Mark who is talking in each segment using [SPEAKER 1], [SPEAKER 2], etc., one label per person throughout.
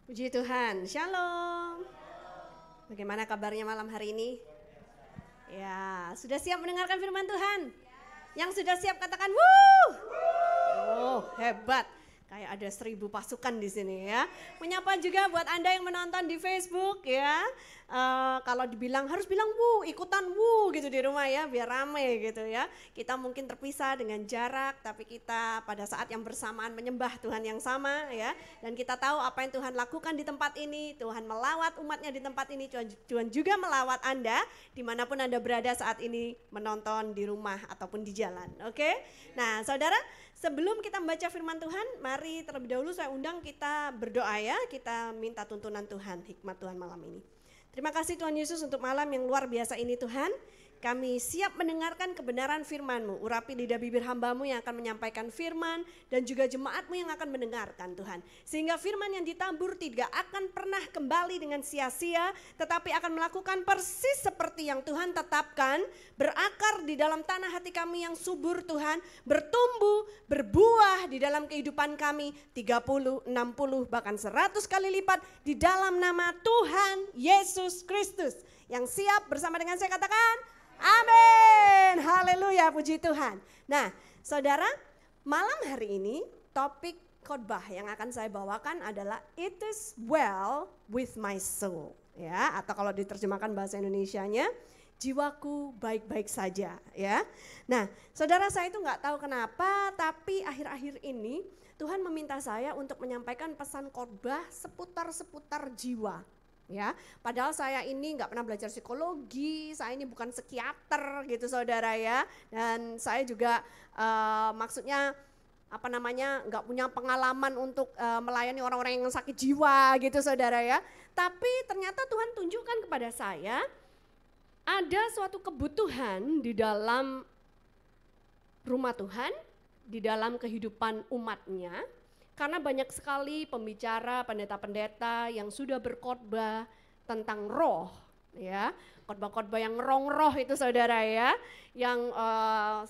[SPEAKER 1] Puji Tuhan, Shalom. Bagaimana kabarnya malam hari ini? Ya, sudah siap mendengarkan firman Tuhan? Yang sudah siap katakan wuh. Oh, hebat. Kayak ada 1000 pasukan di sini ya. Menyapa juga buat Anda yang menonton di Facebook ya. Kalau dibilang harus bilang wuh, ikutan wuh gitu di rumah ya, biar rame gitu ya. Kita mungkin terpisah dengan jarak, tapi kita pada saat yang bersamaan menyembah Tuhan yang sama ya. Dan kita tahu apa yang Tuhan lakukan di tempat ini. Tuhan melawat umatnya di tempat ini. Tuhan juga melawat Anda dimanapun Anda berada saat ini menonton di rumah ataupun di jalan. Oke? Nah saudara, sebelum kita membaca firman Tuhan, mari terlebih dahulu saya undang kita berdoa ya. Kita minta tuntunan Tuhan, hikmat Tuhan malam ini. Terima kasih Tuhan Yesus untuk malam yang luar biasa ini Tuhan. Kami siap mendengarkan kebenaran firman-Mu. Urapi lidah bibir hamba-Mu yang akan menyampaikan firman dan juga jemaat-Mu yang akan mendengarkan Tuhan. Sehingga firman yang ditabur tidak akan pernah kembali dengan sia-sia, tetapi akan melakukan persis seperti yang Tuhan tetapkan, berakar di dalam tanah hati kami yang subur Tuhan, bertumbuh, berbuah di dalam kehidupan kami 30, 60, bahkan 100 kali lipat di dalam nama Tuhan Yesus Kristus. Yang siap bersama dengan saya katakan, amin, haleluya, puji Tuhan. Nah saudara, malam hari ini topik khotbah yang akan saya bawakan adalah It is well with my soul ya, atau kalau diterjemahkan bahasa Indonesianya, jiwaku baik-baik saja ya. Nah saudara, saya itu nggak tahu kenapa, tapi akhir-akhir ini Tuhan meminta saya untuk menyampaikan pesan khotbah seputar jiwa. Ya, padahal saya ini nggak pernah belajar psikologi, saya ini bukan psikiater gitu saudara ya, dan saya juga maksudnya nggak punya pengalaman untuk melayani orang-orang yang sakit jiwa gitu saudara ya. Tapi ternyata Tuhan tunjukkan kepada saya ada suatu kebutuhan di dalam rumah Tuhan, di dalam kehidupan umatnya. Karena banyak sekali pembicara, pendeta-pendeta yang sudah berkhotbah tentang roh, ya, khotbah-khotbah yang ngerong-roh itu saudara ya, yang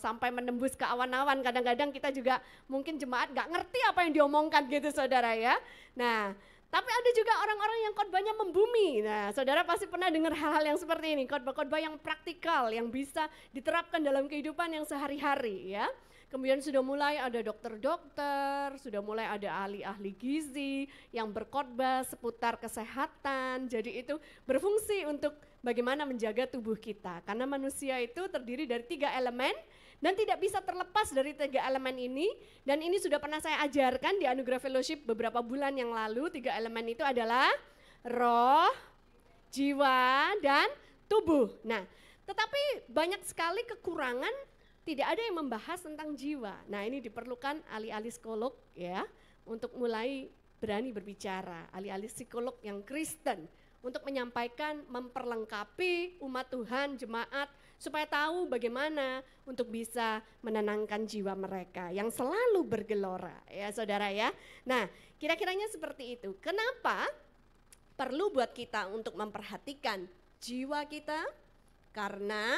[SPEAKER 1] sampai menembus ke awan-awan. Kadang-kadang kita juga mungkin jemaat gak ngerti apa yang diomongkan gitu saudara ya. Nah, tapi ada juga orang-orang yang khotbahnya membumi. Nah, saudara pasti pernah dengar hal-hal yang seperti ini, khotbah-khotbah yang praktikal, yang bisa diterapkan dalam kehidupan yang sehari-hari ya. Kemudian sudah mulai ada dokter-dokter, sudah mulai ada ahli-ahli gizi yang berkhotbah seputar kesehatan. Jadi itu berfungsi untuk bagaimana menjaga tubuh kita. Karena manusia itu terdiri dari 3 elemen dan tidak bisa terlepas dari 3 elemen ini. Dan ini sudah pernah saya ajarkan di Anugerah Fellowship beberapa bulan yang lalu. 3 elemen itu adalah roh, jiwa, dan tubuh. Nah, tetapi banyak sekali kekurangan, tidak ada yang membahas tentang jiwa. Nah ini diperlukan ahli-ahli psikolog ya, untuk mulai berani berbicara, ahli-ahli psikolog yang Kristen, untuk menyampaikan, memperlengkapi umat Tuhan, jemaat, supaya tahu bagaimana untuk bisa menenangkan jiwa mereka yang selalu bergelora ya saudara ya. Nah kira-kiranya seperti itu. Kenapa perlu buat kita untuk memperhatikan jiwa kita? Karena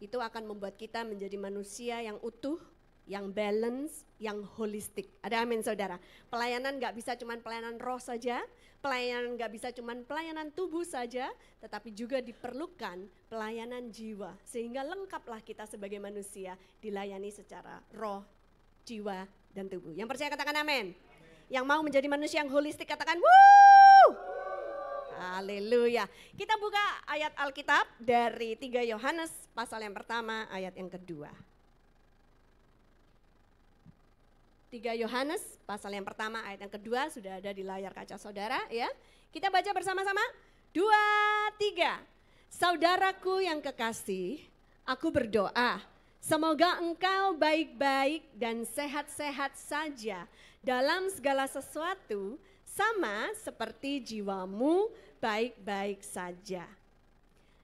[SPEAKER 1] itu akan membuat kita menjadi manusia yang utuh, yang balance, yang holistik. Ada amin saudara. Pelayanan gak bisa cuman pelayanan roh saja, pelayanan gak bisa cuman pelayanan tubuh saja, tetapi juga diperlukan pelayanan jiwa. Sehingga lengkaplah kita sebagai manusia dilayani secara roh, jiwa, dan tubuh. Yang percaya katakan amin. Yang mau menjadi manusia yang holistik katakan wuh. Haleluya. Kita buka ayat Alkitab dari 3 Yohanes pasal yang pertama ayat yang kedua. 3 Yohanes pasal yang pertama ayat yang kedua sudah ada di layar kaca saudara ya. Kita baca bersama-sama. 2, 3. Saudaraku yang kekasih, aku berdoa semoga engkau baik-baik dan sehat-sehat saja dalam segala sesuatu, sama seperti jiwamu baik-baik saja.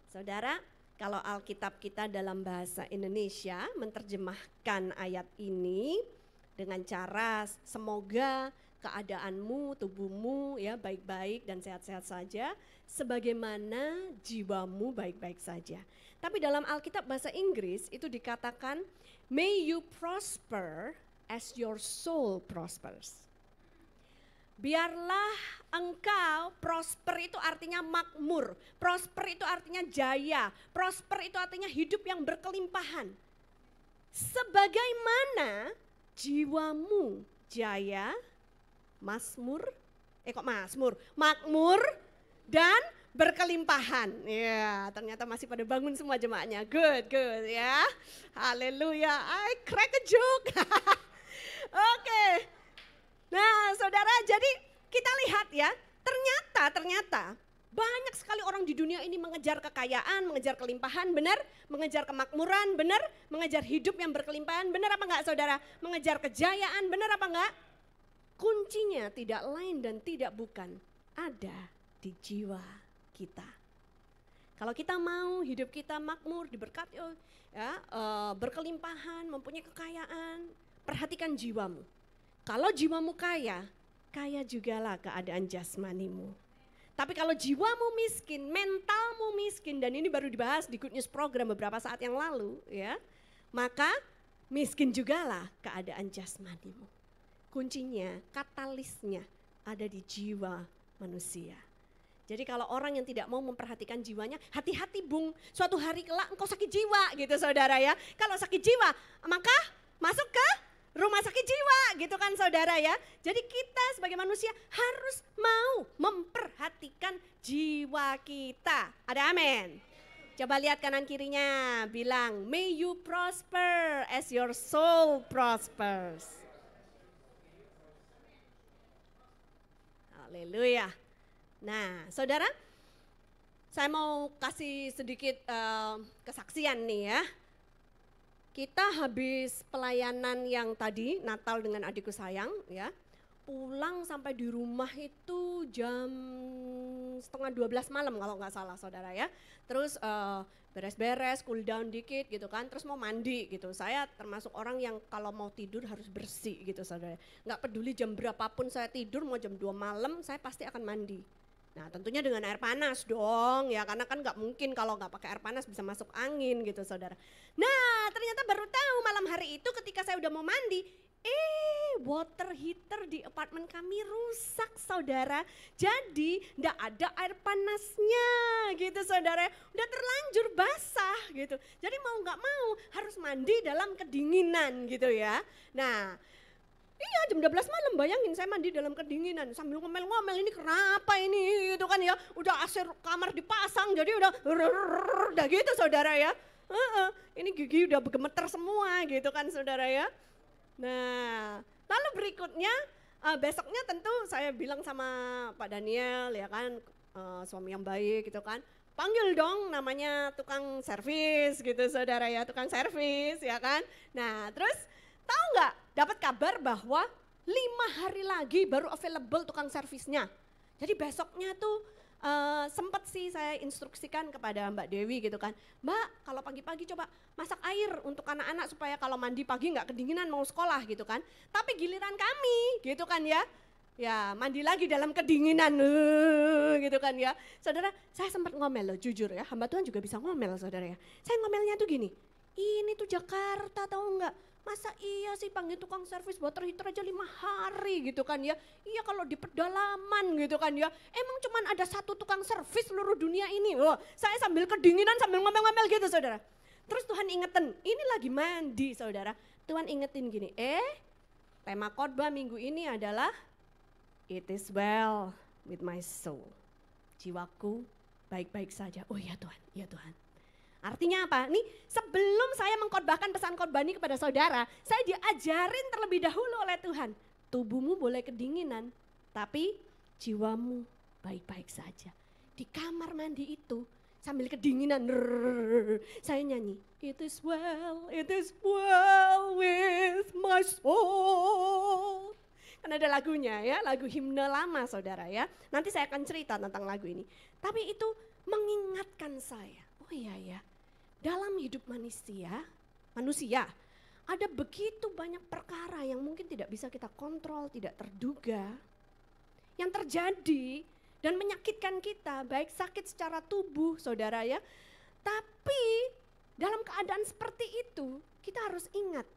[SPEAKER 1] Saudara, kalau Alkitab kita dalam bahasa Indonesia menerjemahkan ayat ini dengan cara semoga keadaanmu, tubuhmu ya baik-baik dan sehat-sehat saja, sebagaimana jiwamu baik-baik saja. Tapi dalam Alkitab bahasa Inggris itu dikatakan, may you prosper as your soul prospers. biarlah engkau prosper itu artinya makmur, prosper itu artinya jaya, prosper itu artinya hidup yang berkelimpahan. Sebagaimana jiwamu jaya, makmur dan berkelimpahan. Ya, ternyata masih pada bangun semua jemaatnya. Good ya. Haleluya. I crack a joke. Oke. Nah, saudara, jadi kita lihat ya, ternyata banyak sekali orang di dunia ini mengejar kekayaan, mengejar kelimpahan, benar? Mengejar kemakmuran, benar? Mengejar hidup yang berkelimpahan, benar apa enggak saudara? Mengejar kejayaan, benar apa enggak? Kuncinya tidak lain dan tidak bukan ada di jiwa kita. Kalau kita mau hidup kita makmur, diberkati, berkelimpahan, mempunyai kekayaan, perhatikan jiwamu. Kalau jiwamu kaya jugalah keadaan jasmanimu. Tapi kalau jiwamu miskin, mentalmu miskin, dan ini baru dibahas di Good News Program beberapa saat yang lalu, ya, maka miskin jugalah keadaan jasmanimu. Kuncinya, katalisnya ada di jiwa manusia. Jadi kalau orang yang tidak mau memperhatikan jiwanya, hati-hati bung, suatu hari kelak engkau sakit jiwa gitu saudara ya. Kalau sakit jiwa, maka masuk ke rumah sakit jiwa gitu kan saudara ya. Jadi kita sebagai manusia harus mau memperhatikan jiwa kita. Ada amin? Coba lihat kanan kirinya, bilang may you prosper as your soul prospers. Haleluya. Nah saudara, saya mau kasih sedikit kesaksian nih ya. Kita habis pelayanan yang tadi Natal dengan adikku sayang ya, pulang sampai di rumah itu jam 11:30 malam kalau nggak salah saudara ya. Terus beres-beres, cool down dikit gitu kan, terus mau mandi gitu. Saya termasuk orang yang kalau mau tidur harus bersih gitu saudara. Nggak peduli jam berapapun saya tidur, mau jam 2 malam saya pasti akan mandi. Nah tentunya dengan air panas dong ya, karena kan nggak mungkin kalau nggak pakai air panas bisa masuk angin gitu saudara. Nah ternyata baru tahu malam hari itu ketika saya udah mau mandi, water heater di apartemen kami rusak saudara. Jadi nggak ada air panasnya gitu saudara, udah terlanjur basah gitu. Jadi mau nggak mau harus mandi dalam kedinginan gitu ya. Nah iya jam 12 malam, bayangin saya mandi dalam kedinginan sambil ngomel-ngomel, ini kenapa ini gitu kan ya. Udah AC kamar dipasang jadi udah gitu saudara ya. Ini gigi udah gemeter semua gitu kan saudara ya. Nah lalu berikutnya besoknya tentu saya bilang sama Pak Daniel ya kan, suami yang baik gitu kan. Panggil dong namanya tukang servis gitu saudara ya, tukang servis ya kan. Nah terus tahu nggak, dapat kabar bahwa 5 hari lagi baru available tukang servisnya. Jadi besoknya tuh sempat sih saya instruksikan kepada Mbak Dewi gitu kan. Mbak kalau pagi-pagi coba masak air untuk anak-anak supaya kalau mandi pagi nggak kedinginan mau sekolah gitu kan. Tapi giliran kami gitu kan ya. Ya mandi lagi dalam kedinginan gitu kan ya. Saudara saya sempat ngomel loh jujur ya, hamba Tuhan juga bisa ngomel saudara ya. Saya ngomelnya tuh gini, ini tuh Jakarta tahu nggak? Masa iya sih panggil tukang servis water heater aja 5 hari gitu kan ya. Iya kalau di pedalaman gitu kan ya. Emang cuman ada satu tukang servis seluruh dunia ini. Wah, saya sambil kedinginan sambil ngomel-ngomel gitu saudara. Terus Tuhan ingetin, ini lagi mandi saudara. Tuhan ingetin gini, tema khotbah minggu ini adalah it is well with my soul. Jiwaku baik-baik saja. Oh iya Tuhan, iya Tuhan. Artinya apa? Nih sebelum saya mengkhotbahkan pesan khotbah ini kepada saudara, saya diajarin terlebih dahulu oleh Tuhan. Tubuhmu boleh kedinginan, tapi jiwamu baik-baik saja. Di kamar mandi itu sambil kedinginan, saya nyanyi. It is well with my soul. Kan ada lagunya ya, lagu himne lama saudara ya. Nanti saya akan cerita tentang lagu ini. Tapi itu mengingatkan saya, oh iya ya, dalam hidup manusia ada begitu banyak perkara yang mungkin tidak bisa kita kontrol, tidak terduga, yang terjadi dan menyakitkan kita, baik sakit secara tubuh saudara ya. Tapi dalam keadaan seperti itu kita harus ingat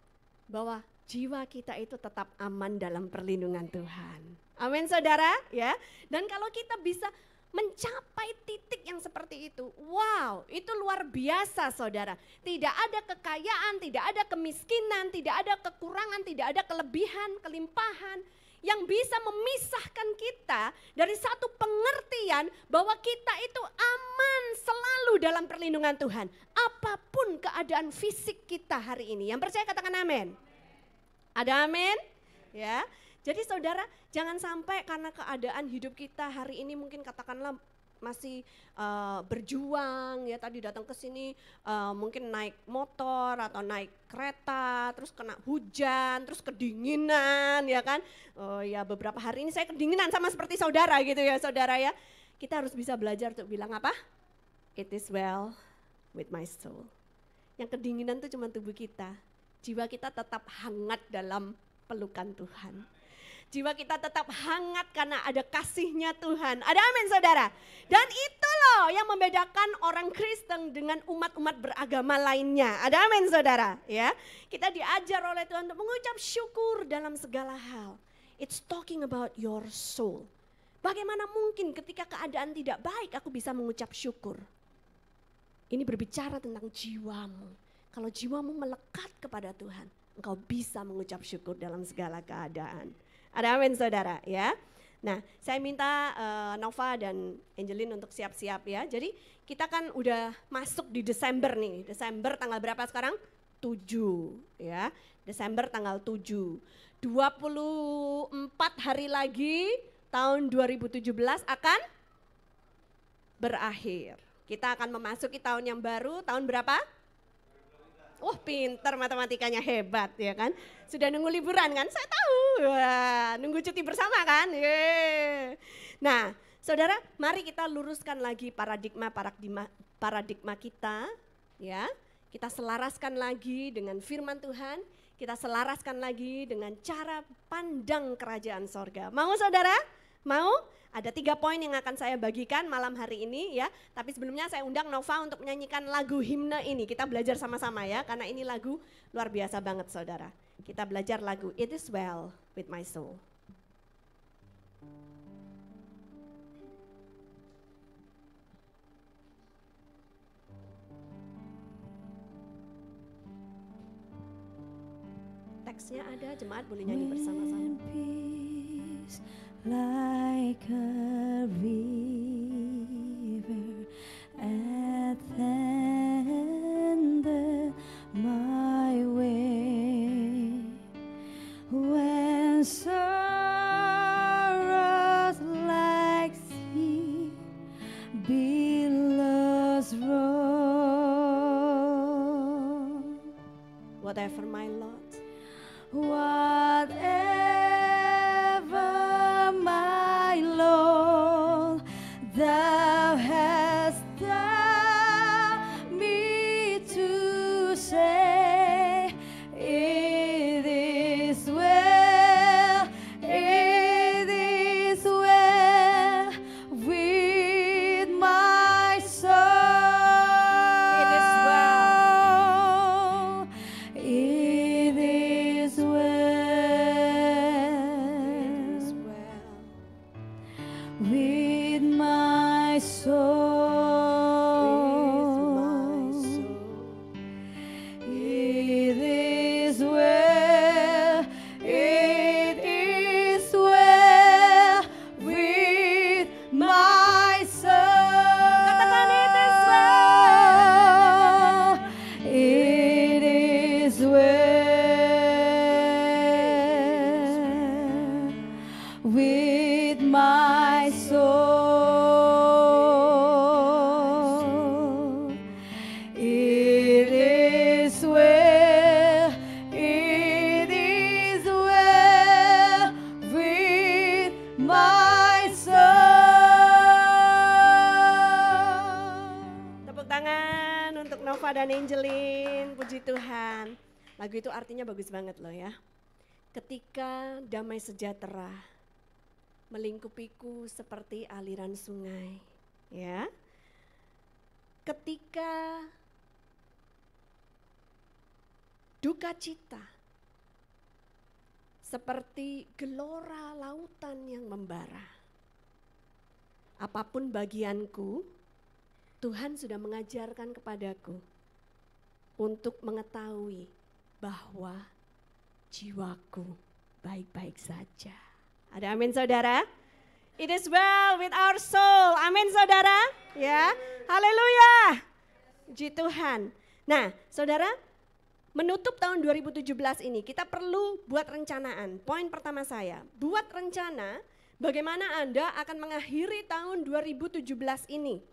[SPEAKER 1] bahwa jiwa kita itu tetap aman dalam perlindungan Tuhan. Amin saudara ya. Dan kalau kita bisa mencapai titik yang seperti itu, wow, itu luar biasa saudara. Tidak ada kekayaan, tidak ada kemiskinan, tidak ada kekurangan, tidak ada kelebihan, kelimpahan yang bisa memisahkan kita dari satu pengertian bahwa kita itu aman selalu dalam perlindungan Tuhan. Apapun keadaan fisik kita hari ini. Yang percaya katakan amin. Ada amin? Ya. Jadi saudara, jangan sampai karena keadaan hidup kita hari ini mungkin katakanlah masih berjuang ya, tadi datang ke sini mungkin naik motor atau naik kereta, terus kena hujan, terus kedinginan ya kan. Oh ya, beberapa hari ini saya kedinginan sama seperti saudara gitu ya saudara ya. Kita harus bisa belajar untuk bilang apa? It is well with my soul. Yang kedinginan itu cuma tubuh kita, jiwa kita tetap hangat dalam pelukan Tuhan. Jiwa kita tetap hangat karena ada kasihnya Tuhan. Ada amin saudara. Dan itu loh yang membedakan orang Kristen dengan umat-umat beragama lainnya. Ada amin saudara. Ya, kita diajar oleh Tuhan untuk mengucap syukur dalam segala hal. It's talking about your soul. Bagaimana mungkin ketika keadaan tidak baik aku bisa mengucap syukur? Ini berbicara tentang jiwamu. Kalau jiwamu melekat kepada Tuhan, engkau bisa mengucap syukur dalam segala keadaan. Ada amin saudara ya. Nah, saya minta Nova dan Angelin untuk siap-siap ya. Jadi kita kan udah masuk di Desember nih. Desember tanggal berapa sekarang? 7 ya. Desember tanggal 7. 24 hari lagi tahun 2017 akan berakhir. Kita akan memasuki tahun yang baru, tahun berapa? Wah, pinter matematikanya, hebat ya kan. Sudah nunggu liburan kan, saya tahu. Wah, nunggu cuti bersama kan. Yeay. Nah saudara, mari kita luruskan lagi paradigma kita ya. Kita selaraskan lagi dengan firman Tuhan. Kita selaraskan lagi dengan cara pandang kerajaan sorga. Mau saudara? Mau? Ada 3 poin yang akan saya bagikan malam hari ini ya. Tapi sebelumnya saya undang Nova untuk menyanyikan lagu himne ini. Kita belajar sama-sama ya, karena ini lagu luar biasa banget saudara. Kita belajar lagu It Is Well With My Soul. Teksnya ada, jemaat boleh nyanyi bersama-sama.
[SPEAKER 2] Like a river at the end of my way, when sorrows like sea billows roll,
[SPEAKER 1] Whatever my lot,
[SPEAKER 2] whatever my Lord, thou hast taught me to say, it is well with my soul.
[SPEAKER 1] It is well.
[SPEAKER 2] It is with my soul. It is well with my soul.
[SPEAKER 1] Katakan it is well.
[SPEAKER 2] It is well with my soul. It is well with my soul.
[SPEAKER 1] Tepuk tangan untuk Nova dan Angelin, puji Tuhan. Lagu itu artinya bagus banget loh ya. Ketika damai sejahtera melingkupiku seperti aliran sungai, ya. Ketika duka cita seperti gelora lautan yang membara. Apapun bagianku, Tuhan sudah mengajarkan kepadaku untuk mengetahui bahwa jiwaku baik-baik saja. Ada amin saudara? It is well with our soul. Amin saudara? Ya, haleluya. Puji Tuhan. Nah saudara, menutup tahun 2017 ini kita perlu buat rencanaan. Poin pertama saya, buat rencana bagaimana Anda akan mengakhiri tahun 2017 ini.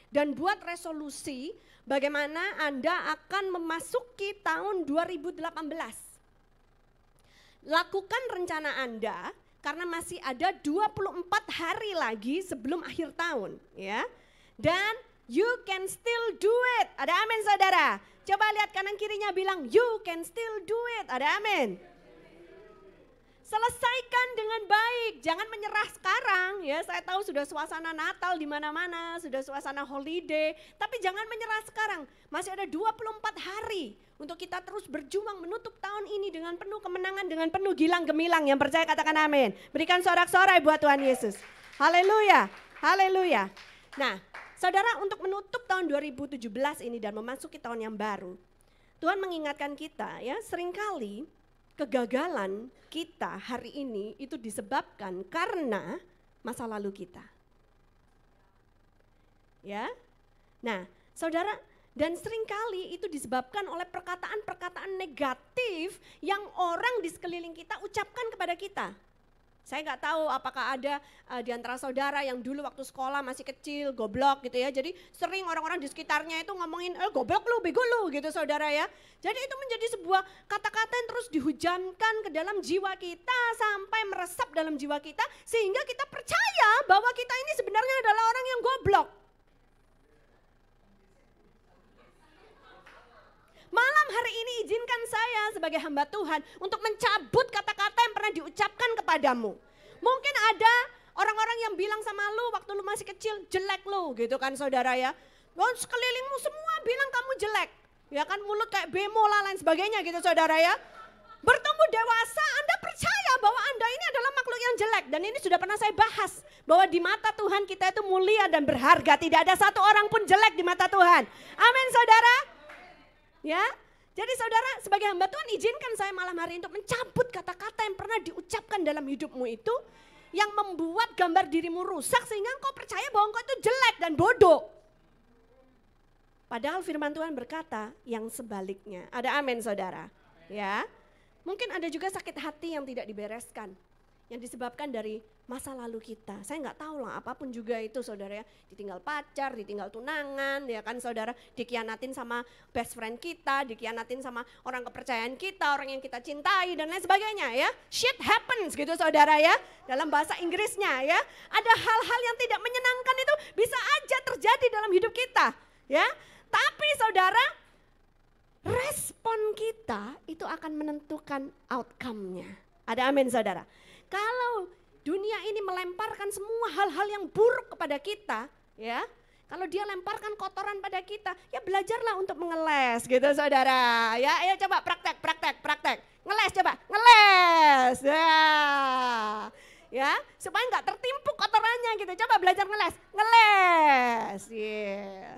[SPEAKER 1] Dan buat resolusi bagaimana Anda akan memasuki tahun 2018. Lakukan rencana Anda karena masih ada 24 hari lagi sebelum akhir tahun, ya. Dan you can still do it. Ada amin saudara? Coba lihat kanan kirinya bilang you can still do it. Ada amin? Selesaikan dengan baik, jangan menyerah sekarang ya. Saya tahu sudah suasana Natal di mana-mana, sudah suasana holiday, tapi jangan menyerah sekarang. Masih ada 24 hari untuk kita terus berjuang menutup tahun ini dengan penuh kemenangan, dengan penuh gilang gemilang. Yang percaya katakan amin. Berikan sorak-sorai buat Tuhan Yesus. Haleluya, haleluya. Nah, saudara, untuk menutup tahun 2017 ini dan memasuki tahun yang baru, Tuhan mengingatkan kita ya, seringkali kegagalan kita hari ini itu disebabkan karena masa lalu kita. Ya. Nah, saudara, dan seringkali itu disebabkan oleh perkataan-perkataan negatif yang orang di sekeliling kita ucapkan kepada kita. Saya nggak tahu apakah ada di antara saudara yang dulu waktu sekolah masih kecil, goblok gitu ya. Jadi sering orang-orang di sekitarnya itu ngomongin, goblok lu, bego lu gitu saudara ya. Jadi itu menjadi sebuah kata-kata yang terus dihujankan ke dalam jiwa kita sampai meresap dalam jiwa kita. Sehingga kita percaya bahwa kita ini sebenarnya adalah orang yang goblok. Malam hari ini izinkan saya sebagai hamba Tuhan untuk mencabut kata-kata yang pernah diucapkan kepadamu. Mungkin ada orang-orang yang bilang sama lu waktu lu masih kecil, jelek lu gitu kan saudara ya. Sekelilingmu semua bilang kamu jelek. Ya kan, mulut kayak bemo lah lain sebagainya gitu saudara ya. Bertumbuh dewasa Anda percaya bahwa Anda ini adalah makhluk yang jelek. Dan ini sudah pernah saya bahas bahwa di mata Tuhan kita itu mulia dan berharga. Tidak ada satu orang pun jelek di mata Tuhan. Amin saudara. Ya, jadi saudara sebagai hamba Tuhan izinkan saya malam hari ini untuk mencabut kata-kata yang pernah diucapkan dalam hidupmu itu yang membuat gambar dirimu rusak sehingga engkau percaya bahwa engkau itu jelek dan bodoh. Padahal firman Tuhan berkata yang sebaliknya. Ada amin saudara? Ya, mungkin ada juga sakit hati yang tidak dibereskan yang disebabkan dari masa lalu kita. Saya nggak tahu lah apapun juga itu saudara ya. Ditinggal pacar, ditinggal tunangan ya kan saudara. Dikianatin sama best friend kita, dikianatin sama orang kepercayaan kita, orang yang kita cintai dan lain sebagainya ya. Shit happens gitu saudara ya. Dalam bahasa Inggrisnya ya. Ada hal-hal yang tidak menyenangkan itu bisa aja terjadi dalam hidup kita ya. Tapi saudara, respon kita itu akan menentukan outcome-nya. Ada amin saudara. Kalau dunia ini melemparkan semua hal-hal yang buruk kepada kita, ya. Kalau dia lemparkan kotoran pada kita, ya belajarlah untuk mengeles gitu saudara. Ya, ayo coba praktek. Ngeles coba, ngeles. Ya, supaya nggak tertimpuk kotorannya gitu. Coba belajar ngeles. Yeah.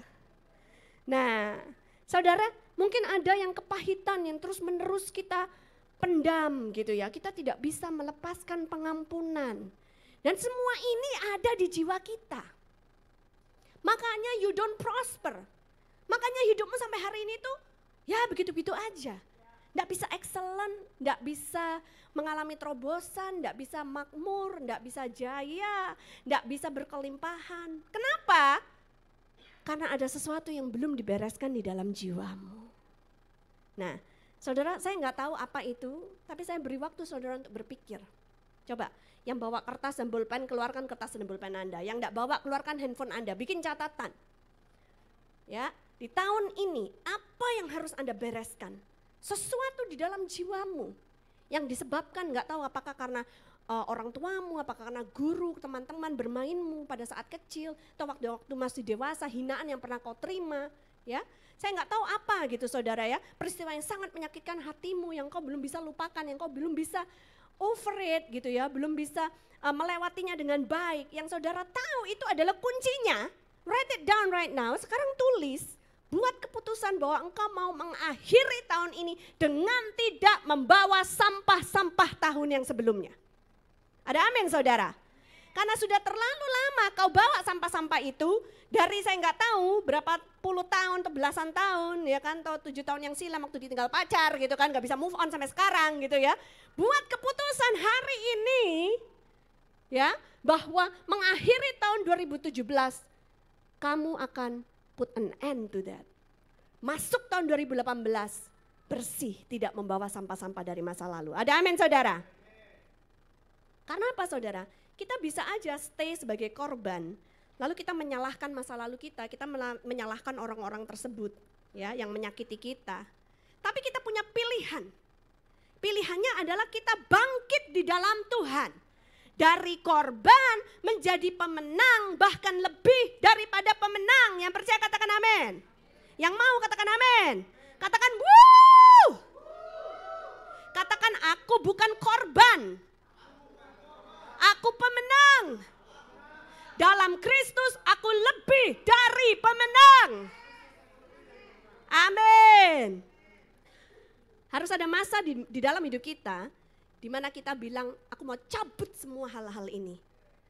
[SPEAKER 1] Nah, saudara, mungkin ada yang kepahitan yang terus-menerus kita pendam gitu ya, kita tidak bisa melepaskan pengampunan. Dan semua ini ada di jiwa kita. Makanya you don't prosper. Makanya hidupmu sampai hari ini tuh ya begitu-begitu aja. Nggak bisa excellent, nggak bisa mengalami terobosan, nggak bisa makmur, nggak bisa jaya, nggak bisa berkelimpahan. Kenapa? Karena ada sesuatu yang belum dibereskan di dalam jiwamu. Nah, saudara, saya nggak tahu apa itu, tapi saya beri waktu saudara untuk berpikir. Coba, yang bawa kertas dan bolpen, keluarkan kertas dan bolpen Anda. Yang nggak bawa, keluarkan handphone Anda, bikin catatan. Ya, di tahun ini, apa yang harus Anda bereskan? Sesuatu di dalam jiwamu yang disebabkan nggak tahu apakah karena orang tuamu, apakah karena guru, teman-teman bermainmu pada saat kecil, atau waktu masih dewasa, hinaan yang pernah kau terima, ya. Saya nggak tahu apa gitu saudara ya, peristiwa yang sangat menyakitkan hatimu yang kau belum bisa lupakan, yang kau belum bisa over it gitu ya, belum bisa melewatinya dengan baik. Yang saudara tahu itu adalah kuncinya, write it down right now, sekarang tulis. Buat keputusan bahwa engkau mau mengakhiri tahun ini dengan tidak membawa sampah-sampah tahun yang sebelumnya. Ada amin saudara? Karena sudah terlalu lama kau bawa sampah-sampah itu, dari saya nggak tahu berapa puluh tahun atau belasan tahun ya kan, atau 7 tahun yang silam waktu ditinggal pacar gitu kan, nggak bisa move on sampai sekarang gitu ya. Buat keputusan hari ini ya, bahwa mengakhiri tahun 2017 kamu akan put an end to that. Masuk tahun 2018 bersih, tidak membawa sampah-sampah dari masa lalu. Ada amin saudara? Karena apa saudara? Kita bisa aja stay sebagai korban, lalu kita menyalahkan masa lalu kita menyalahkan orang-orang tersebut ya yang menyakiti kita. Tapi kita punya pilihan. Pilihannya adalah kita bangkit di dalam Tuhan. Dari korban menjadi pemenang, bahkan lebih daripada pemenang. Yang percaya katakan amin. Yang mau katakan amin. Katakan wuh. Katakan aku bukan korban. Aku pemenang. Dalam Kristus aku lebih dari pemenang. Amin. Harus ada masa di dalam hidup kita di mana kita bilang, aku mau cabut semua hal-hal ini.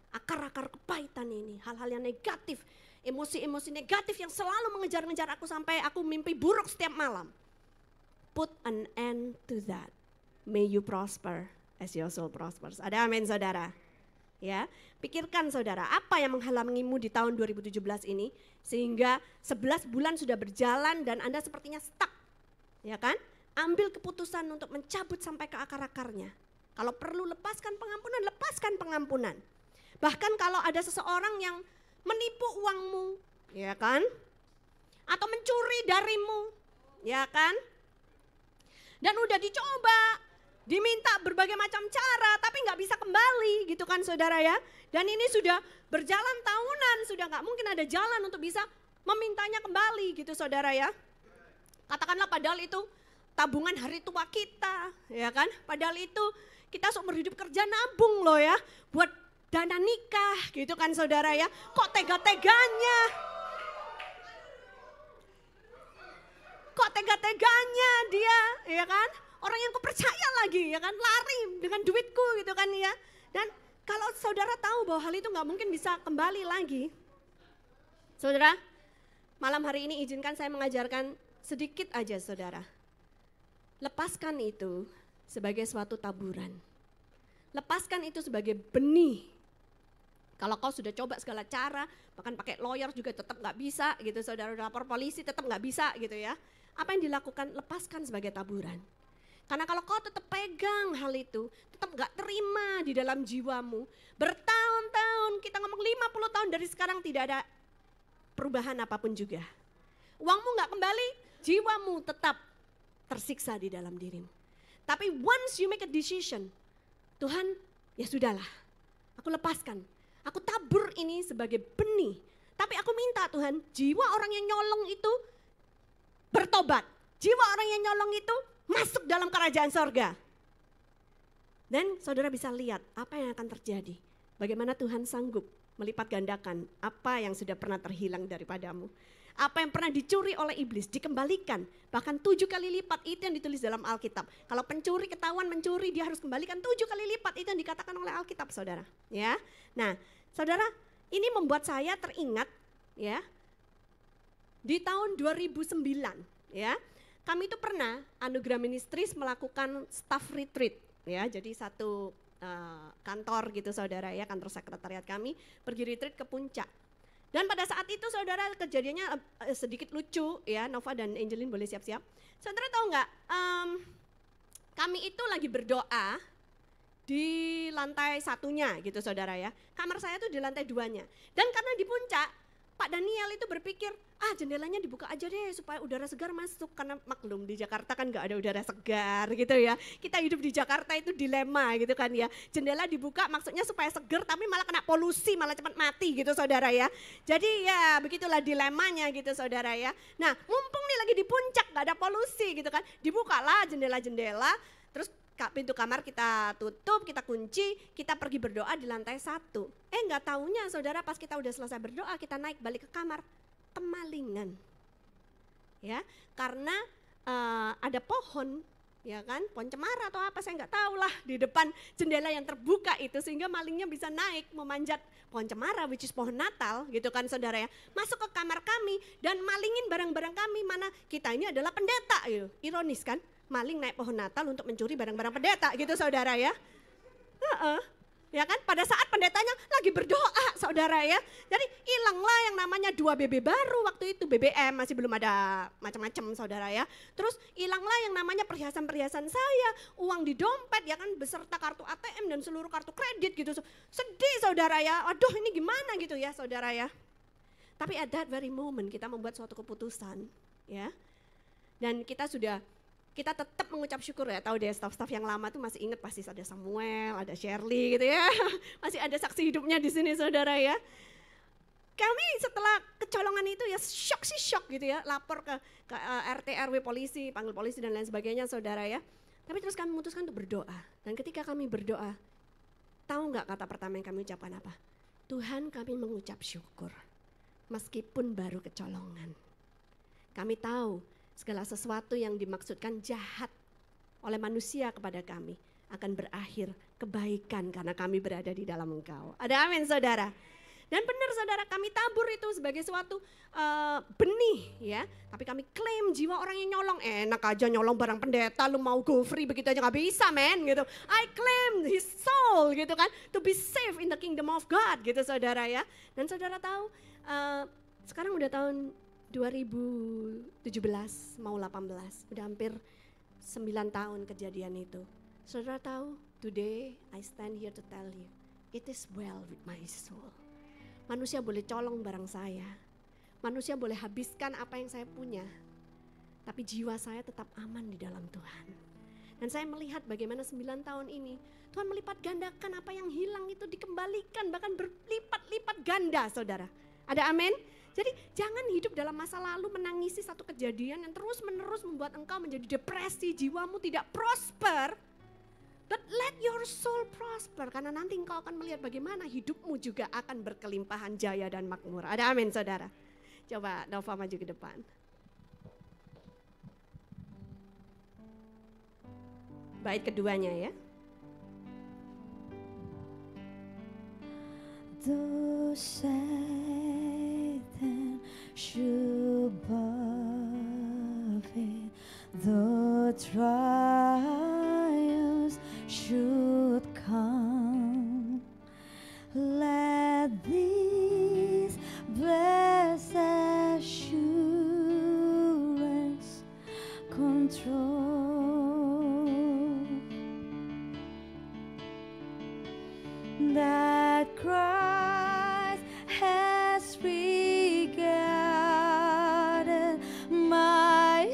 [SPEAKER 1] Akar-akar kepahitan ini, hal-hal yang negatif, emosi-emosi negatif yang selalu mengejar-ngejar aku sampai aku mimpi buruk setiap malam. Put an end to that. May you prosper as your soul prospers. Ada amin saudara? Ya, pikirkan saudara, apa yang menghalangimu di tahun 2017 ini sehingga 11 bulan sudah berjalan dan Anda sepertinya stuck. Ya kan? Ambil keputusan untuk mencabut sampai ke akar-akarnya. Kalau perlu lepaskan pengampunan. Bahkan kalau ada seseorang yang menipu uangmu, ya kan? Atau mencuri darimu, ya kan? Dan udah dicoba, diminta berbagai macam cara, tapi nggak bisa kembali gitu kan saudara ya. Dan ini sudah berjalan tahunan, sudah nggak mungkin ada jalan untuk bisa memintanya kembali gitu saudara ya. Katakanlah padahal itu tabungan hari tua kita, ya kan? Padahal itu kita seumur hidup kerja nabung loh ya, buat dana nikah gitu kan saudara ya. Kok tega-teganya? Kok tega-teganya dia, ya kan? Orang yang kupercaya lagi, ya kan? Lari dengan duitku gitu kan ya. Dan kalau saudara tahu bahwa hal itu nggak mungkin bisa kembali lagi, saudara, malam hari ini izinkan saya mengajarkan sedikit aja saudara. Lepaskan itu sebagai suatu taburan. Lepaskan itu sebagai benih. Kalau kau sudah coba segala cara, bahkan pakai lawyer juga tetap nggak bisa gitu, saudara udah lapor polisi tetap nggak bisa gitu ya. Apa yang dilakukan? Lepaskan sebagai taburan. Karena kalau kau tetap pegang hal itu, tetap nggak terima di dalam jiwamu. Bertahun-tahun, kita ngomong 50 tahun dari sekarang tidak ada perubahan apapun juga. Uangmu nggak kembali, jiwamu tetap tersiksa di dalam dirimu. Tapi once you make a decision, Tuhan ya sudahlah, aku lepaskan. Aku tabur ini sebagai benih. Tapi aku minta Tuhan, jiwa orang yang nyolong itu bertobat. Jiwa orang yang nyolong itu masuk dalam kerajaan sorga. Dan saudara bisa lihat apa yang akan terjadi. Bagaimana Tuhan sanggup melipat gandakan apa yang sudah pernah terhilang daripadamu. Apa yang pernah dicuri oleh iblis dikembalikan, bahkan 7 kali lipat, itu yang ditulis dalam Alkitab. Kalau pencuri ketahuan mencuri, dia harus kembalikan 7 kali lipat, itu yang dikatakan oleh Alkitab saudara. Ya, nah saudara, ini membuat saya teringat ya, di tahun 2009 ya, kami itu pernah Anugerah Ministries melakukan staff retreat ya, jadi satu kantor gitu saudara ya, kantor sekretariat kami pergi retreat ke Puncak. Dan pada saat itu saudara kejadiannya sedikit lucu ya, Nova dan Angelin boleh siap-siap. Saudara tahu nggak, kami itu lagi berdoa di lantai 1-nya gitu saudara ya. Kamar saya tuh di lantai 2-nya. Dan karena di puncak, Pak Daniel itu berpikir, jendelanya dibuka aja deh supaya udara segar masuk. Karena maklum di Jakarta kan gak ada udara segar gitu ya. Kita hidup di Jakarta itu dilema gitu kan ya. Jendela dibuka maksudnya supaya segar tapi malah kena polusi, malah cepat mati gitu saudara ya. Jadi ya begitulah dilemanya gitu saudara ya. Nah mumpung nih lagi di puncak gak ada polusi gitu kan. Dibukalah jendela-jendela, terus pintu kamar kita tutup, kita kunci, kita pergi berdoa di lantai 1. Nggak taunya saudara, pas kita udah selesai berdoa, kita naik balik ke kamar, kemalingan. Ya, karena ada pohon, ya kan, pohon cemara atau apa saya nggak tahu lah di depan jendela yang terbuka itu, sehingga malingnya bisa naik memanjat pohon cemara, which is pohon Natal gitu kan saudara ya, masuk ke kamar kami dan malingin barang-barang kami, mana kita ini adalah pendeta gitu. Ironis kan, maling naik pohon Natal untuk mencuri barang-barang pendeta gitu saudara ya. Ya kan, pada saat pendetanya lagi berdoa saudara ya. Jadi hilanglah yang namanya 2 BB baru waktu itu, BBM masih belum ada macam-macam saudara ya. Terus hilanglah yang namanya perhiasan-perhiasan saya, uang di dompet ya kan, beserta kartu ATM dan seluruh kartu kredit gitu. Sedih saudara ya, aduh ini gimana gitu ya saudara ya. Tapi at that very moment kita membuat suatu keputusan ya. Dan kita tetap mengucap syukur ya, tahu deh staff-staff yang lama tuh masih ingat, pasti ada Samuel, ada Shirley gitu ya, masih ada saksi hidupnya di sini saudara ya. Kami setelah kecolongan itu ya shock gitu ya, lapor ke RT, RW, polisi, panggil polisi dan lain sebagainya saudara ya. Tapi terus kami memutuskan untuk berdoa, dan ketika kami berdoa, tahu nggak kata pertama yang kami ucapkan apa? Tuhan, kami mengucap syukur, meskipun baru kecolongan. Kami tahu segala sesuatu yang dimaksudkan jahat oleh manusia kepada kami akan berakhir kebaikan karena kami berada di dalam Engkau. Ada amin saudara. Dan benar saudara, kami tabur itu sebagai suatu benih ya. Tapi kami klaim jiwa orang yang nyolong, enak aja nyolong barang pendeta, lu mau go free begitu aja gak bisa men gitu. I claim his soul gitu kan, to be safe in the kingdom of God gitu saudara ya. Dan saudara tahu sekarang udah tahun 2017 mau 18, udah hampir 9 tahun kejadian itu. Saudara tahu, today I stand here to tell you, it is well with my soul. Manusia boleh colong barang saya, manusia boleh habiskan apa yang saya punya, tapi jiwa saya tetap aman di dalam Tuhan. Dan saya melihat bagaimana 9 tahun ini, Tuhan melipat gandakan apa yang hilang itu, dikembalikan bahkan berlipat-lipat ganda saudara. Ada amin? Jadi jangan hidup dalam masa lalu menangisi satu kejadian yang terus-menerus membuat engkau menjadi depresi, jiwamu tidak prosper. But let your soul prosper, karena nanti engkau akan melihat bagaimana hidupmu juga akan berkelimpahan jaya dan makmur. Ada amin saudara? Coba Nova maju ke depan. Bait keduanya ya.
[SPEAKER 2] Though Satan should buffet, though trials should come, let these blessed assurance control that Christ has regarded my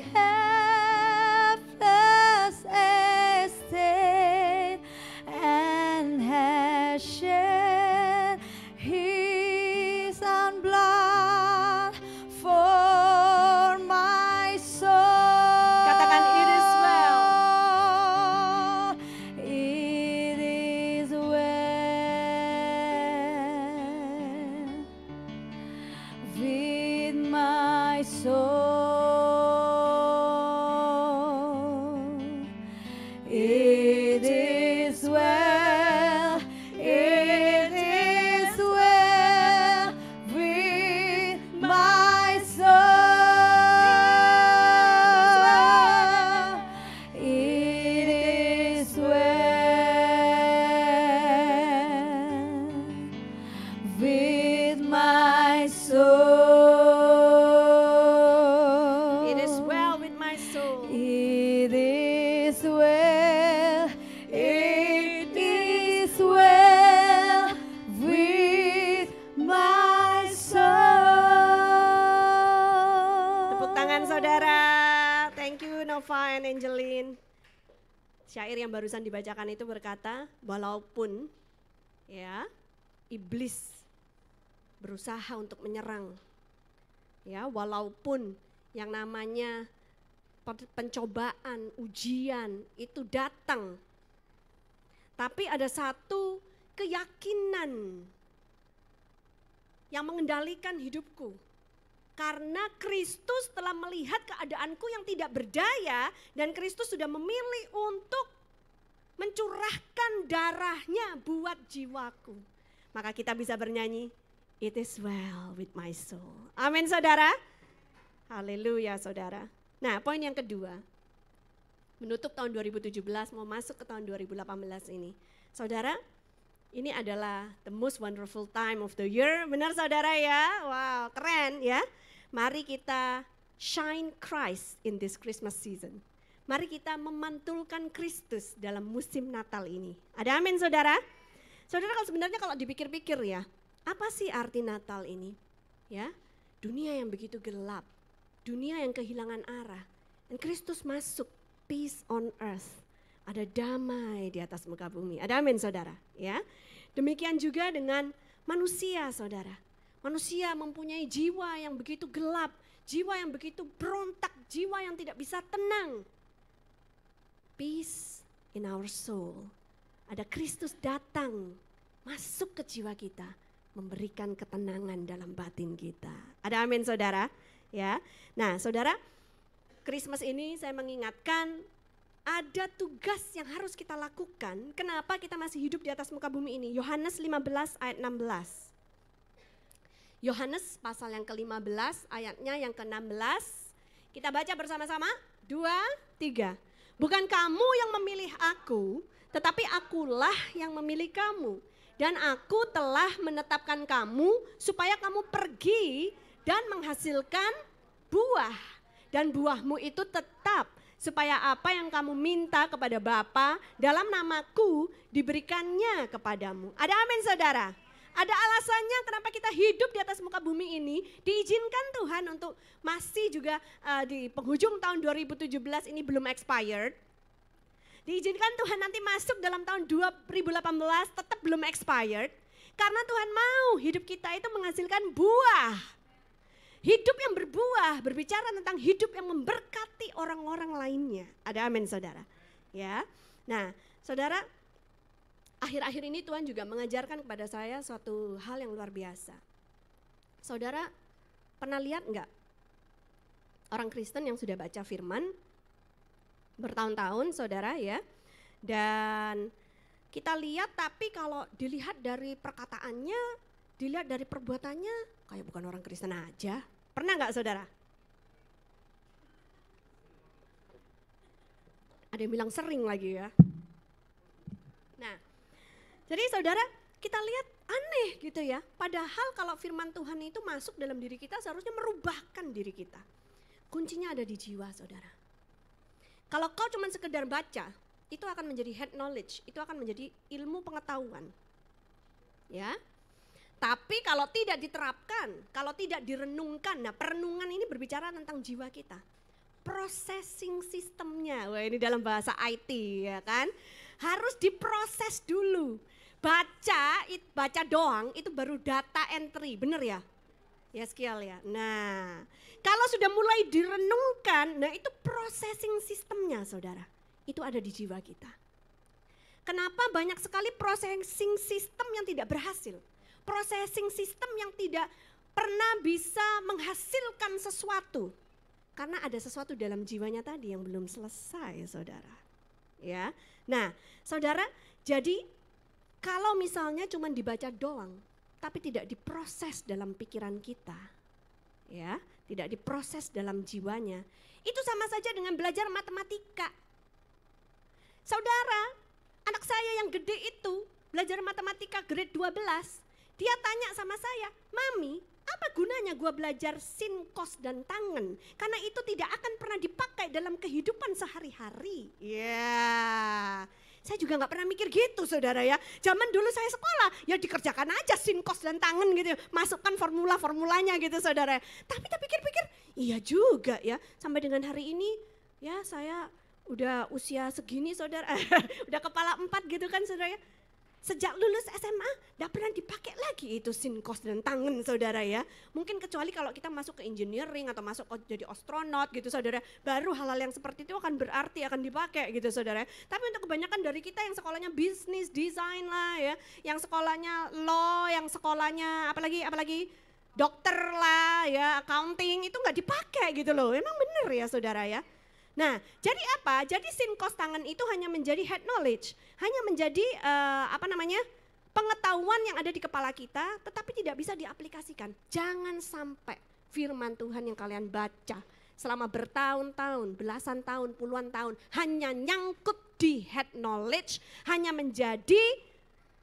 [SPEAKER 2] helpless estate and has shed his own blood for my soul.
[SPEAKER 1] Katakan, it is well.
[SPEAKER 2] It is well with my soul. It is well. It is well with my soul. It is well with my soul.
[SPEAKER 1] It is well with my soul.
[SPEAKER 2] It is well. It is well with my soul.
[SPEAKER 1] Tepuk tangan saudara. Thank you Nova and Angeline. Syair yang barusan dibacakan itu berkata, walaupun ya iblis berusaha untuk menyerang, ya walaupun yang namanya pencobaan, ujian itu datang Tapi ada satu keyakinan yang mengendalikan hidupku. Karena Kristus telah melihat keadaanku yang tidak berdaya dan Kristus sudah memilih untuk mencurahkan darahnya buat jiwaku. Maka kita bisa bernyanyi, it is well with my soul. Amin saudara. Haleluya saudara. Nah poin yang kedua, menutup tahun 2017 mau masuk ke tahun 2018 ini. Saudara, ini adalah the most wonderful time of the year. Benar saudara ya? Wow, keren ya. Mari kita shine Christ in this Christmas season. Mari kita memantulkan Kristus dalam musim Natal ini. Ada amin saudara? Saudara sebenarnya kalau dipikir-pikir ya, apa sih arti Natal ini? Ya, dunia yang begitu gelap, dunia yang kehilangan arah. Dan Kristus masuk, peace on earth. Ada damai di atas muka bumi. Ada amin saudara ya. Demikian juga dengan manusia saudara. Manusia mempunyai jiwa yang begitu gelap, jiwa yang begitu berontak, jiwa yang tidak bisa tenang. Peace in our soul. Ada Kristus datang, masuk ke jiwa kita, memberikan ketenangan dalam batin kita. Ada amin saudara ya. Nah saudara, Christmas ini saya mengingatkan ada tugas yang harus kita lakukan. Kenapa kita masih hidup di atas muka bumi ini? Yohanes 15 ayat 16. Yohanes pasal yang ke-15 ayatnya yang ke-16. Kita baca bersama-sama. 2, 3. Bukan kamu yang memilih aku, tetapi akulah yang memilih kamu. Dan aku telah menetapkan kamu supaya kamu pergi dan menghasilkan buah. Dan buahmu itu tetap, supaya apa yang kamu minta kepada Bapa dalam namaku diberikannya kepadamu. Ada amin saudara? Ada alasannya kenapa kita hidup di atas muka bumi ini, diizinkan Tuhan untuk masih juga di penghujung tahun 2017 ini belum expired. Diizinkan Tuhan nanti masuk dalam tahun 2018 tetap belum expired. Karena Tuhan mau hidup kita itu menghasilkan buah. Hidup yang berbuah, berbicara tentang hidup yang memberkati orang-orang lainnya. Ada amin saudara. Ya. Nah saudara, akhir-akhir ini Tuhan juga mengajarkan kepada saya suatu hal yang luar biasa. Saudara pernah lihat enggak orang Kristen yang sudah baca firman bertahun-tahun saudara ya. Dan kita lihat tapi kalau dilihat dari perkataannya, dilihat dari perbuatannya kayak bukan orang Kristen aja. Pernah enggak saudara? Ada yang bilang sering lagi ya. Nah, jadi saudara kita lihat aneh gitu ya. Padahal kalau firman Tuhan itu masuk dalam diri kita seharusnya merubahkan diri kita. Kuncinya ada di jiwa saudara. Kalau kau cuma sekedar baca, itu akan menjadi head knowledge, itu akan menjadi ilmu pengetahuan. Ya. Tapi kalau tidak diterapkan, kalau tidak direnungkan, nah perenungan ini berbicara tentang jiwa kita. Processing sistemnya, wah ini dalam bahasa IT ya kan, harus diproses dulu. Baca doang itu baru data entry, bener ya? Ya sekial ya. Nah kalau sudah mulai direnungkan, nah itu processing sistemnya saudara, itu ada di jiwa kita. Kenapa banyak sekali processing system yang tidak berhasil? Processing system yang tidak pernah bisa menghasilkan sesuatu. Karena ada sesuatu dalam jiwanya tadi yang belum selesai saudara. Ya, nah saudara jadi kalau misalnya cuma dibaca doang tapi tidak diproses dalam pikiran kita. Ya, tidak diproses dalam jiwanya. Itu sama saja dengan belajar matematika. Saudara, anak saya yang gede itu belajar matematika grade 12. Dia tanya sama saya, Mami, apa gunanya gua belajar sin, kos, dan tangen? Karena itu tidak akan pernah dipakai dalam kehidupan sehari-hari. Ya, saya juga gak pernah mikir gitu saudara ya. Zaman dulu saya sekolah, ya dikerjakan aja sin, kos, dan tangen gitu. Masukkan formula-formulanya gitu saudara. Tapi kita pikir-pikir, iya juga ya. Sampai dengan hari ini, ya saya udah usia segini saudara. Udah kepala 4 gitu kan saudara ya. Sejak lulus SMA, tidak pernah dipakai lagi itu sinkos dan tangan saudara ya. Mungkin kecuali kalau kita masuk ke engineering atau masuk jadi astronot gitu saudara. Baru hal-hal yang seperti itu akan berarti, akan dipakai gitu saudara. Tapi untuk kebanyakan dari kita yang sekolahnya bisnis, desain lah ya. Yang sekolahnya law, yang sekolahnya apalagi dokter lah ya, accounting itu nggak dipakai gitu loh. Emang bener ya saudara ya. Nah, jadi apa? Jadi sinkos tangan itu hanya menjadi head knowledge, hanya menjadi pengetahuan yang ada di kepala kita, tetapi tidak bisa diaplikasikan. Jangan sampai firman Tuhan yang kalian baca selama bertahun-tahun, belasan tahun, puluhan tahun, hanya nyangkut di head knowledge, hanya menjadi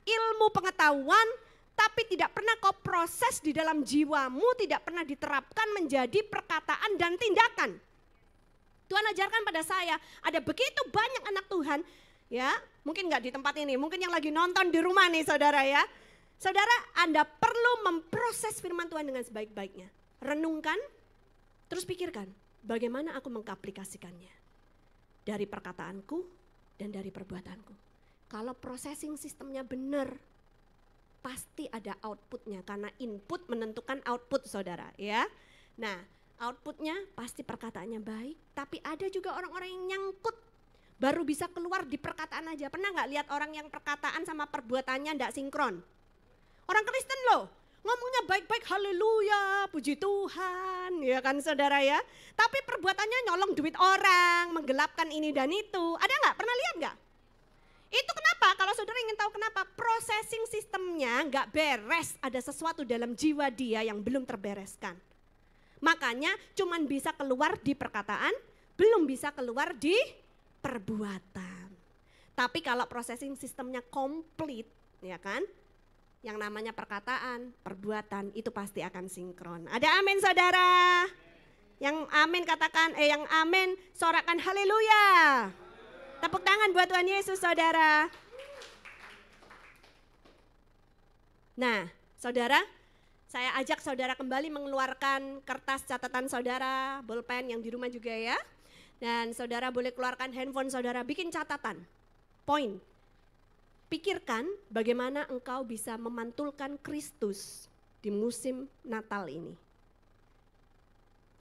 [SPEAKER 1] ilmu pengetahuan, tapi tidak pernah kau proses di dalam jiwamu, tidak pernah diterapkan menjadi perkataan dan tindakan. Tuhan ajarkan pada saya, ada begitu banyak anak Tuhan, ya mungkin nggak di tempat ini, mungkin yang lagi nonton di rumah nih saudara ya. Saudara, Anda perlu memproses firman Tuhan dengan sebaik-baiknya. Renungkan, terus pikirkan, bagaimana aku mengaplikasikannya. Dari perkataanku dan dari perbuatanku. Kalau processing sistemnya benar, pasti ada outputnya, karena input menentukan output saudara ya. Nah, outputnya pasti perkataannya baik, tapi ada juga orang-orang yang nyangkut, baru bisa keluar di perkataan aja. Pernah nggak lihat orang yang perkataan sama perbuatannya nggak sinkron? Orang Kristen loh, ngomongnya baik-baik, haleluya, puji Tuhan, ya kan saudara ya. Tapi perbuatannya nyolong duit orang, menggelapkan ini dan itu. Ada nggak? Pernah lihat nggak? Itu kenapa? Kalau saudara ingin tahu kenapa? Processing sistemnya nggak beres, ada sesuatu dalam jiwa dia yang belum terbereskan. Makanya cuman bisa keluar di perkataan, belum bisa keluar di perbuatan. Tapi kalau processing sistemnya komplit, ya kan? Yang namanya perkataan, perbuatan itu pasti akan sinkron. Ada amin saudara? Yang amin katakan, yang amin sorakan haleluya. Tepuk tangan buat Tuhan Yesus saudara. Nah saudara, saya ajak saudara kembali mengeluarkan kertas catatan saudara, bolpen yang di rumah juga ya. Dan saudara boleh keluarkan handphone saudara, bikin catatan, poin. Pikirkan bagaimana engkau bisa memantulkan Kristus di musim Natal ini.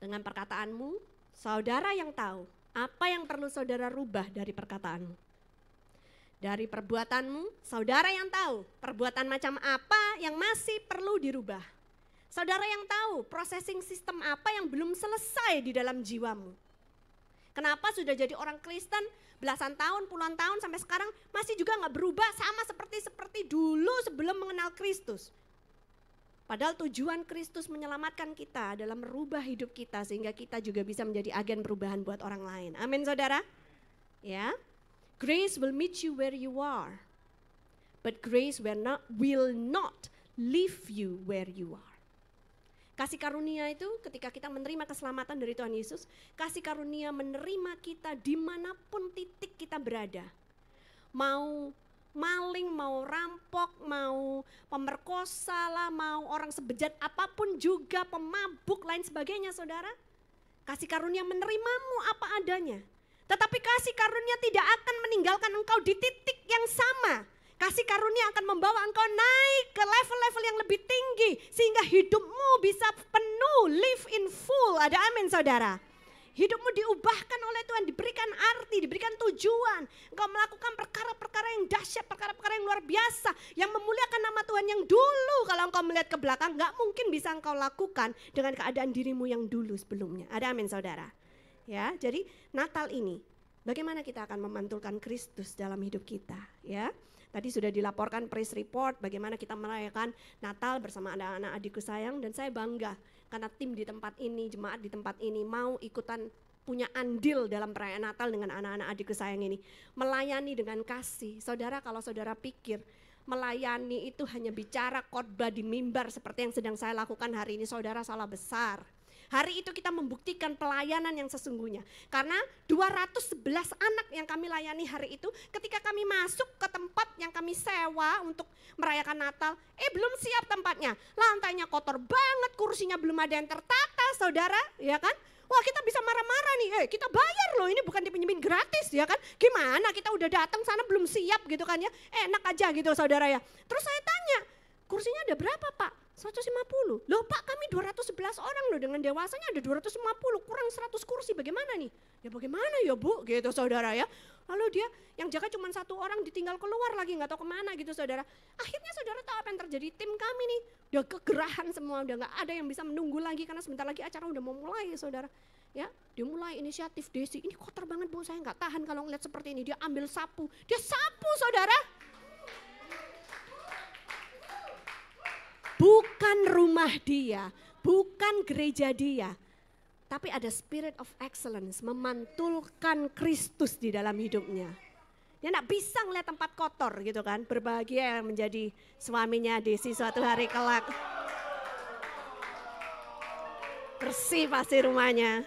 [SPEAKER 1] Dengan perkataanmu, saudara yang tahu apa yang perlu saudara rubah dari perkataanmu. Dari perbuatanmu, saudara yang tahu perbuatan macam apa yang masih perlu dirubah. Saudara yang tahu processing sistem apa yang belum selesai di dalam jiwamu. Kenapa sudah jadi orang Kristen belasan tahun, puluhan tahun sampai sekarang masih juga gak berubah sama seperti dulu sebelum mengenal Kristus. Padahal tujuan Kristus menyelamatkan kita adalah merubah hidup kita sehingga kita juga bisa menjadi agen perubahan buat orang lain. Amin saudara. Ya, grace will meet you where you are. But grace will not leave you where you are. Kasih karunia itu ketika kita menerima keselamatan dari Tuhan Yesus, kasih karunia menerima kita dimanapun titik kita berada. Mau maling, mau rampok, mau pemerkosa lah, mau orang sebejat apapun juga, pemabuk lain sebagainya saudara. Kasih karunia menerimamu apa adanya. Tetapi kasih karunia tidak akan meninggalkan engkau di titik yang sama. Kasih karunia akan membawa engkau naik ke level-level yang lebih tinggi. Sehingga hidupmu bisa penuh, live in full. Ada amin saudara. Hidupmu diubahkan oleh Tuhan, diberikan arti, diberikan tujuan. Engkau melakukan perkara-perkara yang dahsyat, perkara-perkara yang luar biasa. Yang memuliakan nama Tuhan yang dulu kalau engkau melihat ke belakang gak mungkin bisa engkau lakukan dengan keadaan dirimu yang dulu sebelumnya. Ada amin saudara. Ya, jadi Natal ini bagaimana kita akan memantulkan Kristus dalam hidup kita ya. Tadi sudah dilaporkan praise report bagaimana kita merayakan Natal bersama anak-anak adikku sayang, dan saya bangga karena tim di tempat ini, jemaat di tempat ini mau ikutan punya andil dalam perayaan Natal dengan anak-anak adikku sayang ini. Melayani dengan kasih. Saudara, kalau saudara pikir melayani itu hanya bicara khotbah di mimbar seperti yang sedang saya lakukan hari ini, saudara salah besar. Hari itu kita membuktikan pelayanan yang sesungguhnya. Karena 211 anak yang kami layani hari itu, ketika kami masuk ke tempat yang kami sewa untuk merayakan Natal, belum siap tempatnya. Lantainya kotor banget, kursinya belum ada yang tertata saudara, ya kan? Wah kita bisa marah-marah nih, kita bayar loh, ini bukan dipinjemin gratis ya kan. Gimana kita udah datang sana belum siap gitu kan ya, enak aja gitu saudara ya. Terus saya tanya, kursinya ada berapa Pak? 150. Loh Pak kami 211 orang loh, dengan dewasanya ada 250, kurang 100 kursi bagaimana nih? Ya bagaimana ya Bu gitu saudara ya. Lalu dia yang jaga cuma satu orang ditinggal keluar lagi nggak tahu kemana gitu saudara. Akhirnya saudara tahu apa yang terjadi, tim kami nih udah kegerahan semua, udah nggak ada yang bisa menunggu lagi karena sebentar lagi acara udah mau mulai saudara. Ya, dia mulai inisiatif Desi, ini kotor banget Bu, saya nggak tahan kalau ngeliat seperti ini. Dia ambil sapu, dia sapu saudara. Bukan rumah dia, bukan gereja dia, tapi ada spirit of excellence, memantulkan Kristus di dalam hidupnya. Dia gak bisa ngeliat tempat kotor gitu kan, berbahagia menjadi suaminya Desi suatu hari kelak. Bersih pasti rumahnya.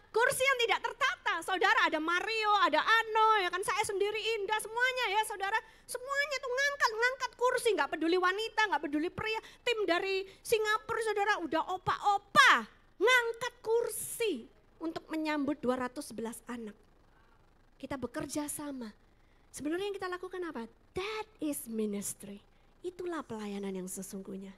[SPEAKER 1] Kursi yang tidak tertata, saudara, ada Mario, ada Ano, ya kan, saya sendiri, Indah, semuanya ya saudara. Semuanya tuh ngangkat kursi, gak peduli wanita, gak peduli pria. Tim dari Singapura saudara udah opa-opa, ngangkat kursi untuk menyambut 211 anak. Kita bekerja sama. Sebenarnya yang kita lakukan apa? That is ministry. Itulah pelayanan yang sesungguhnya.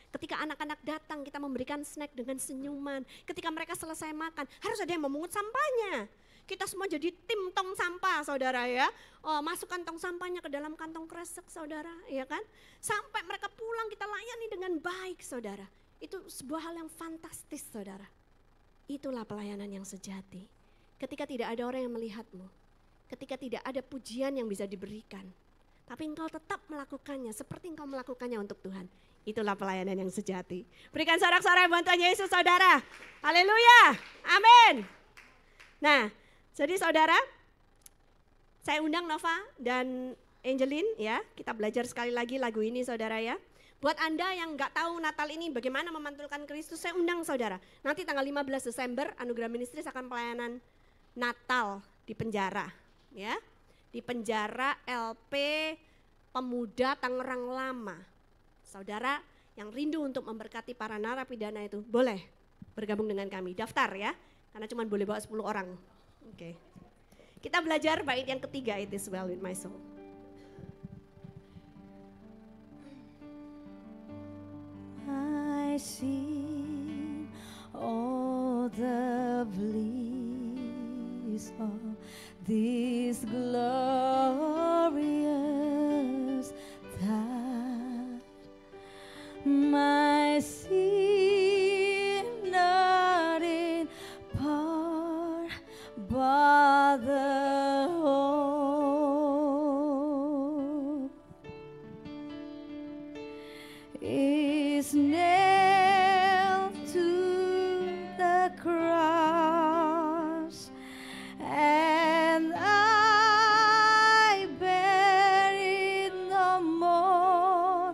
[SPEAKER 1] Ketika anak-anak datang kita memberikan snack dengan senyuman. Ketika mereka selesai makan harus ada yang memungut sampahnya. Kita semua jadi tim tong sampah saudara ya. Oh, masukkan tong sampahnya ke dalam kantong kresek saudara ya kan. Sampai mereka pulang kita layani dengan baik saudara. Itu sebuah hal yang fantastis saudara. Itulah pelayanan yang sejati. Ketika tidak ada orang yang melihatmu. Ketika tidak ada pujian yang bisa diberikan. Tapi engkau tetap melakukannya seperti engkau melakukannya untuk Tuhan. Itulah pelayanan yang sejati. Berikan sorak-sorai bantuan Yesus saudara. Haleluya. Amin. Nah, jadi saudara, saya undang Nova dan Angelin ya. Kita belajar sekali lagi lagu ini saudara ya. Buat Anda yang gak tahu Natal ini bagaimana memantulkan Kristus, saya undang saudara. Nanti tanggal 15 Desember Anugerah Ministries akan pelayanan Natal di penjara. Ya, di penjara LP Pemuda Tangerang Lama. Saudara yang rindu untuk memberkati para narapidana itu boleh bergabung dengan kami. Daftar ya, karena cuma boleh bawa 10 orang. Oke. Kita belajar bait yang ketiga, It is well with my soul.
[SPEAKER 2] I see all the bliss of this glorious that my sin not in part but the whole is nailed to the cross and I bear it no more.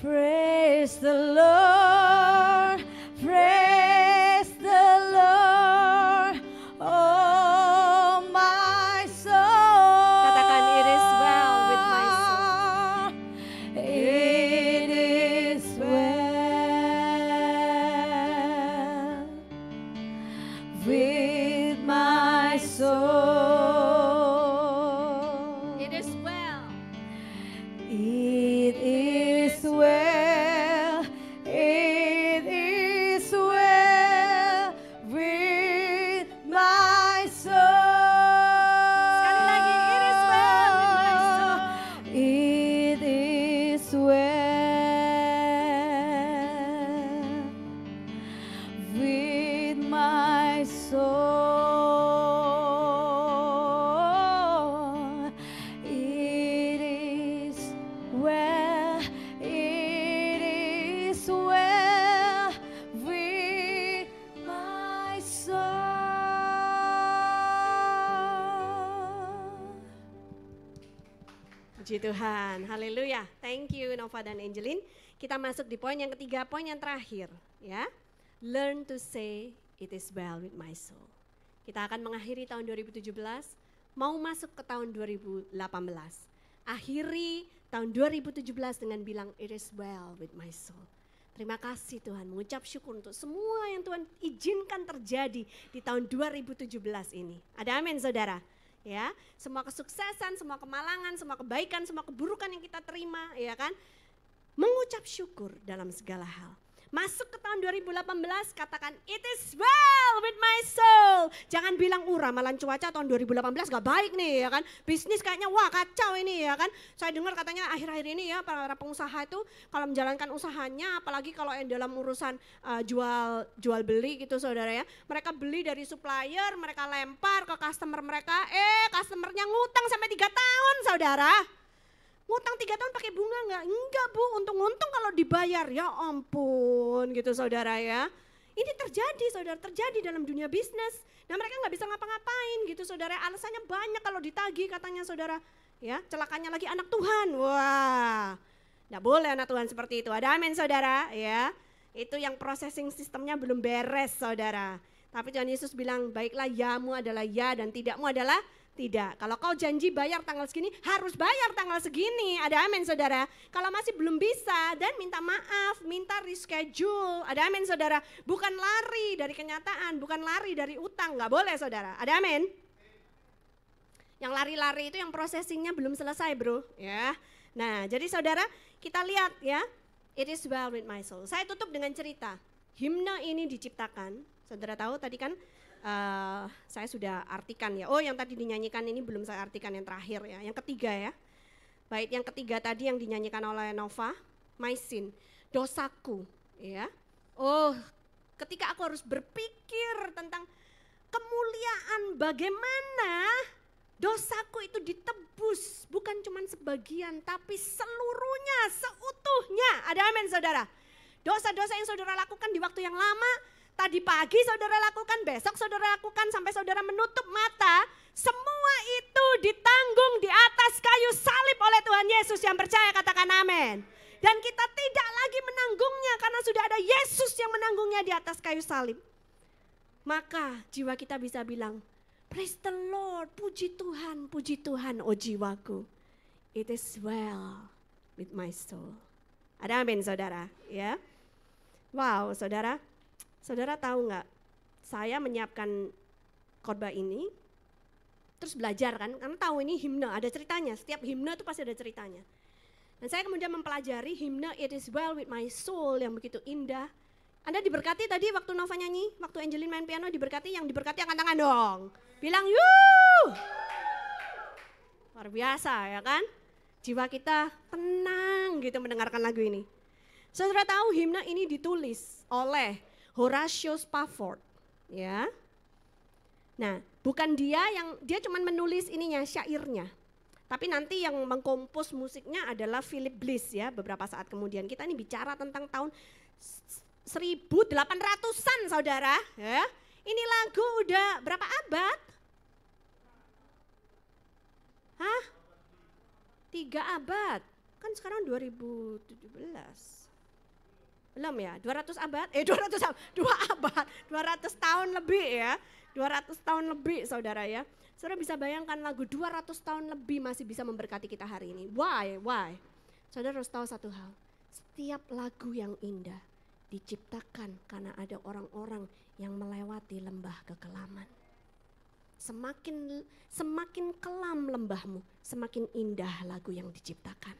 [SPEAKER 2] Praise the Lord, praise the Lord, oh my soul.
[SPEAKER 1] Katakan, it is well with my soul.
[SPEAKER 2] It is well with my soul.
[SPEAKER 1] It is well.
[SPEAKER 2] It is well, it is well with my soul.
[SPEAKER 1] Sekali lagi, it is well with my soul.
[SPEAKER 2] It is well with my soul. It is well, it is well with my soul.
[SPEAKER 1] Puji Tuhan, haleluya. Thank you Nova dan Angelin. Kita masuk di poin yang ketiga, poin yang terakhir ya. Learn to say it is well with my soul. Kita akan mengakhiri tahun 2017, mau masuk ke tahun 2018. Akhiri tahun 2017 dengan bilang it is well with my soul. Terima kasih Tuhan, mengucap syukur untuk semua yang Tuhan izinkan terjadi di tahun 2017 ini. Ada amin saudara? Ya, semua kesuksesan, semua kemalangan, semua kebaikan, semua keburukan yang kita terima, ya kan? Mengucap syukur dalam segala hal. Masuk ke tahun 2018, katakan it is well with my soul. Jangan bilang ramalan cuaca tahun 2018 gak baik nih ya kan. Bisnis kayaknya wah kacau ini ya kan. Saya dengar katanya akhir-akhir ini ya para pengusaha itu kalau menjalankan usahanya, apalagi kalau yang dalam urusan jual beli gitu saudara ya. Mereka beli dari supplier, mereka lempar ke customer mereka, customernya ngutang sampai 3 tahun saudara. Ngutang 3 tahun pakai bunga enggak? Enggak Bu, untung-untung kalau dibayar. Ya ampun gitu saudara ya. Ini terjadi saudara, terjadi dalam dunia bisnis. Nah mereka nggak bisa ngapa-ngapain gitu saudara. Alasannya banyak kalau ditagih katanya saudara. Ya celakanya lagi anak Tuhan. Wah, nggak boleh anak Tuhan seperti itu. Ada amin saudara ya. Itu yang processing sistemnya belum beres saudara. Tapi Tuhan Yesus bilang baiklah yamu adalah ya dan tidakmu adalah tidak. Kalau kau janji bayar tanggal segini, harus bayar tanggal segini. Ada amin saudara. Kalau masih belum bisa dan minta maaf, minta reschedule. Ada amin saudara. Bukan lari dari kenyataan, bukan lari dari utang. Gak boleh saudara. Ada amin. Yang lari-lari itu yang processingnya belum selesai bro. Ya. Nah jadi saudara kita lihat ya. It is well with my soul. Saya tutup dengan cerita. Himne ini diciptakan. Saudara tahu tadi kan. Saya sudah artikan ya. Oh yang tadi dinyanyikan ini belum saya artikan yang terakhir ya. Yang ketiga ya. Bait yang ketiga tadi yang dinyanyikan oleh Nova. My sin, dosaku ya. Oh ketika aku harus berpikir tentang kemuliaan bagaimana dosaku itu ditebus. Bukan cuma sebagian tapi seluruhnya, seutuhnya. Ada amin saudara. Dosa-dosa yang saudara lakukan di waktu yang lama. Tadi pagi saudara lakukan, besok saudara lakukan sampai saudara menutup mata. Semua itu ditanggung di atas kayu salib oleh Tuhan Yesus. Yang percaya katakan amin. Dan kita tidak lagi menanggungnya karena sudah ada Yesus yang menanggungnya di atas kayu salib. Maka jiwa kita bisa bilang, praise the Lord, puji Tuhan oh jiwaku. It is well with my soul. Ada amin saudara ya. Wow saudara. Saudara tahu nggak, saya menyiapkan khotbah ini, terus belajar kan, karena tahu ini himne, ada ceritanya, setiap himne itu pasti ada ceritanya. Dan saya kemudian mempelajari himne It is well with my soul yang begitu indah. Anda diberkati tadi waktu Nova nyanyi, waktu Angelin main piano diberkati, yang diberkati angkat tangan dong. Bilang yuh, luar biasa ya kan, jiwa kita tenang gitu mendengarkan lagu ini. Saudara tahu himne ini ditulis oleh Horatio Spafford, ya. Nah, bukan dia cuma menulis ininya, syairnya. Tapi nanti yang mengkompos musiknya adalah Philip Bliss ya, beberapa saat kemudian. Kita ini bicara tentang tahun 1800-an saudara, ya. Ini lagu udah berapa abad? Hah? 3 abad, kan sekarang 2017. Belum ya, 200 abad, 2 abad, 200 tahun lebih ya, 200 tahun lebih saudara ya. Saudara bisa bayangkan lagu 200 tahun lebih masih bisa memberkati kita hari ini. Why? Saudara harus tahu satu hal, setiap lagu yang indah diciptakan karena ada orang-orang yang melewati lembah kekelaman. Semakin kelam lembahmu, semakin indah lagu yang diciptakan.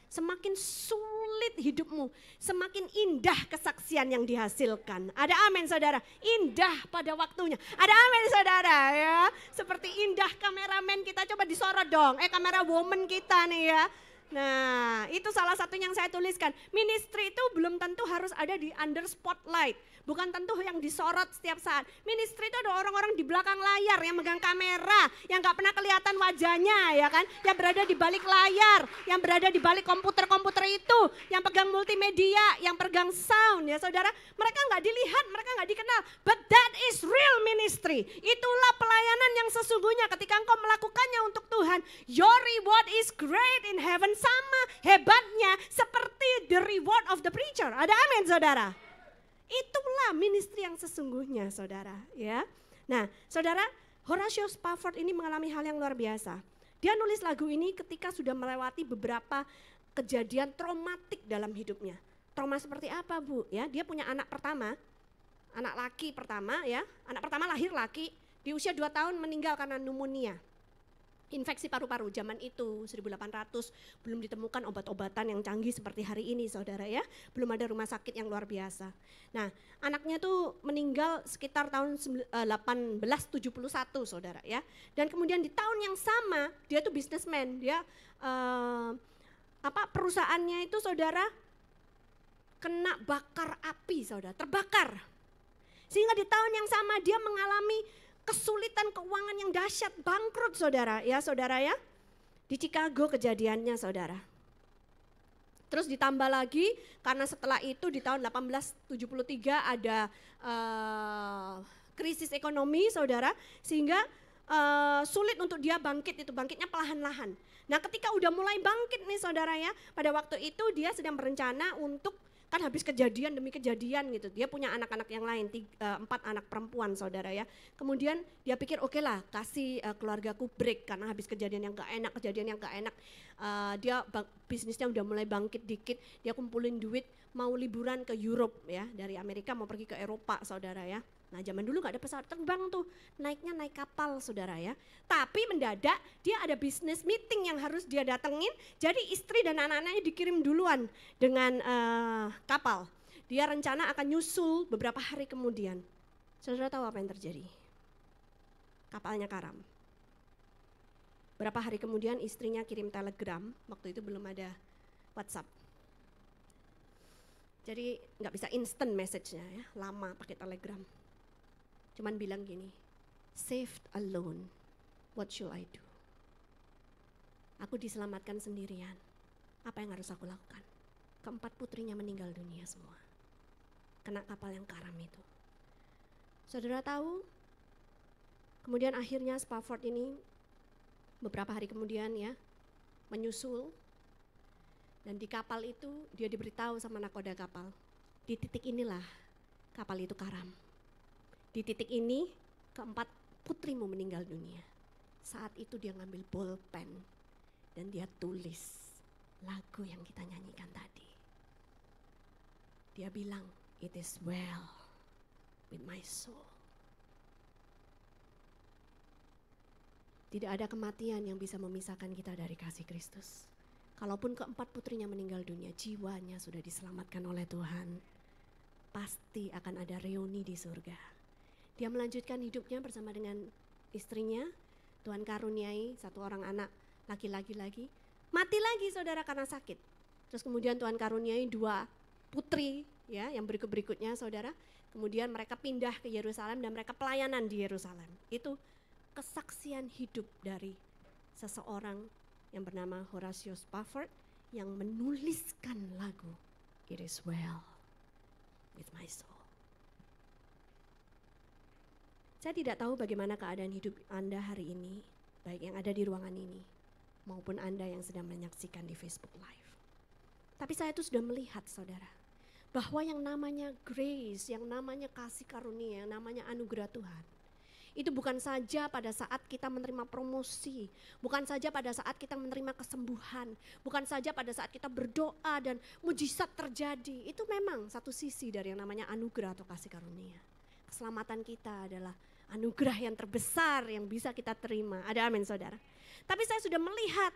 [SPEAKER 1] Semakin sulit hidupmu, semakin indah kesaksian yang dihasilkan. Ada amin saudara, indah pada waktunya. Ada amin saudara ya. Seperti indah kameramen kita, coba disorot dong. Kamera woman kita nih ya. Nah itu salah satu yang saya tuliskan. Ministry itu belum tentu harus ada di under spotlight. Bukan tentu yang disorot setiap saat. Ministry itu ada orang-orang di belakang layar yang megang kamera, yang gak pernah kelihatan wajahnya ya kan. Yang berada di balik layar, yang berada di balik komputer-komputer itu, yang pegang multimedia, yang pegang sound ya saudara. Mereka gak dilihat, mereka gak dikenal. But that is real ministry. Itulah pelayanan yang sesungguhnya ketika engkau melakukannya untuk Tuhan. Your reward is great in heaven. Sama hebatnya seperti the reward of the preacher. Ada amin saudara. Itulah ministry yang sesungguhnya saudara ya. Nah saudara, Horatio Spafford ini mengalami hal yang luar biasa. Dia nulis lagu ini ketika sudah melewati beberapa kejadian traumatik dalam hidupnya. trauma seperti apa Bu? Ya, dia punya anak pertama, anak laki pertama ya, anak pertama lahir laki, di usia 2 tahun meninggal karena pneumonia. Infeksi paru-paru zaman itu 1800 belum ditemukan obat-obatan yang canggih seperti hari ini saudara ya. Belum ada rumah sakit yang luar biasa. Nah anaknya tuh meninggal sekitar tahun 1871 saudara ya. Dan kemudian di tahun yang sama dia tuh bisnismen, dia perusahaannya itu saudara kena bakar api saudara, terbakar. Sehingga di tahun yang sama dia mengalami kesulitan keuangan yang dahsyat, bangkrut saudara ya. Di Chicago kejadiannya saudara. Terus ditambah lagi karena setelah itu di tahun 1873 ada krisis ekonomi saudara. Sehingga sulit untuk dia bangkit, itu bangkitnya perlahan-lahan. Nah ketika udah mulai bangkit nih saudara ya, pada waktu itu dia sedang berencana untuk, kan habis kejadian demi kejadian gitu. Dia punya anak-anak yang lain, 4 anak perempuan saudara ya. Kemudian dia pikir oke lah kasih keluargaku break karena habis kejadian yang gak enak, dia bisnisnya udah mulai bangkit dikit, dia kumpulin duit mau liburan ke Europe ya. Dari Amerika mau pergi ke Eropa saudara ya. Nah zaman dulu gak ada pesawat terbang tuh, naiknya naik kapal saudara ya. Tapi mendadak dia ada business meeting yang harus dia datengin, jadi istri dan anak-anaknya dikirim duluan dengan kapal. Dia rencana akan nyusul beberapa hari kemudian. Saudara tahu apa yang terjadi? Kapalnya karam. Berapa hari kemudian istrinya kirim telegram, waktu itu belum ada WhatsApp. Jadi gak bisa instant message-nya ya, lama pakai telegram. Cuman bilang gini, saved alone, what should I do? Aku diselamatkan sendirian, apa yang harus aku lakukan? Keempat putrinya meninggal dunia semua, kena kapal yang karam itu. Saudara tahu, kemudian akhirnya Spafford ini beberapa hari kemudian ya, menyusul. Dan di kapal itu dia diberitahu sama nakoda kapal, di titik inilah kapal itu karam. Di titik ini keempat putrimu meninggal dunia. Saat itu dia ngambil bolpen dan dia tulis lagu yang kita nyanyikan tadi. Dia bilang, it is well with my soul. Tidak ada kematian yang bisa memisahkan kita dari kasih Kristus. Kalaupun keempat putrinya meninggal dunia, jiwanya sudah diselamatkan oleh Tuhan. Pasti akan ada reuni di surga. Dia melanjutkan hidupnya bersama dengan istrinya, Tuhan karuniai 1 orang anak laki-laki lagi. Mati lagi saudara karena sakit. Terus kemudian Tuhan karuniai 2 putri ya yang berikut-berikutnya saudara. Kemudian mereka pindah ke Yerusalem dan mereka pelayanan di Yerusalem. Itu kesaksian hidup dari seseorang yang bernama Horatio Spafford yang menuliskan lagu It is well with my soul. Saya tidak tahu bagaimana keadaan hidup Anda hari ini, baik yang ada di ruangan ini, maupun Anda yang sedang menyaksikan di Facebook Live. Tapi saya itu sudah melihat saudara, bahwa yang namanya grace, yang namanya kasih karunia, yang namanya anugerah Tuhan, itu bukan saja pada saat kita menerima promosi, bukan saja pada saat kita menerima kesembuhan, bukan saja pada saat kita berdoa dan mujizat terjadi. Itu memang satu sisi dari yang namanya anugerah atau kasih karunia. Keselamatan kita adalah anugerah yang terbesar yang bisa kita terima. Ada amin saudara. Tapi saya sudah melihat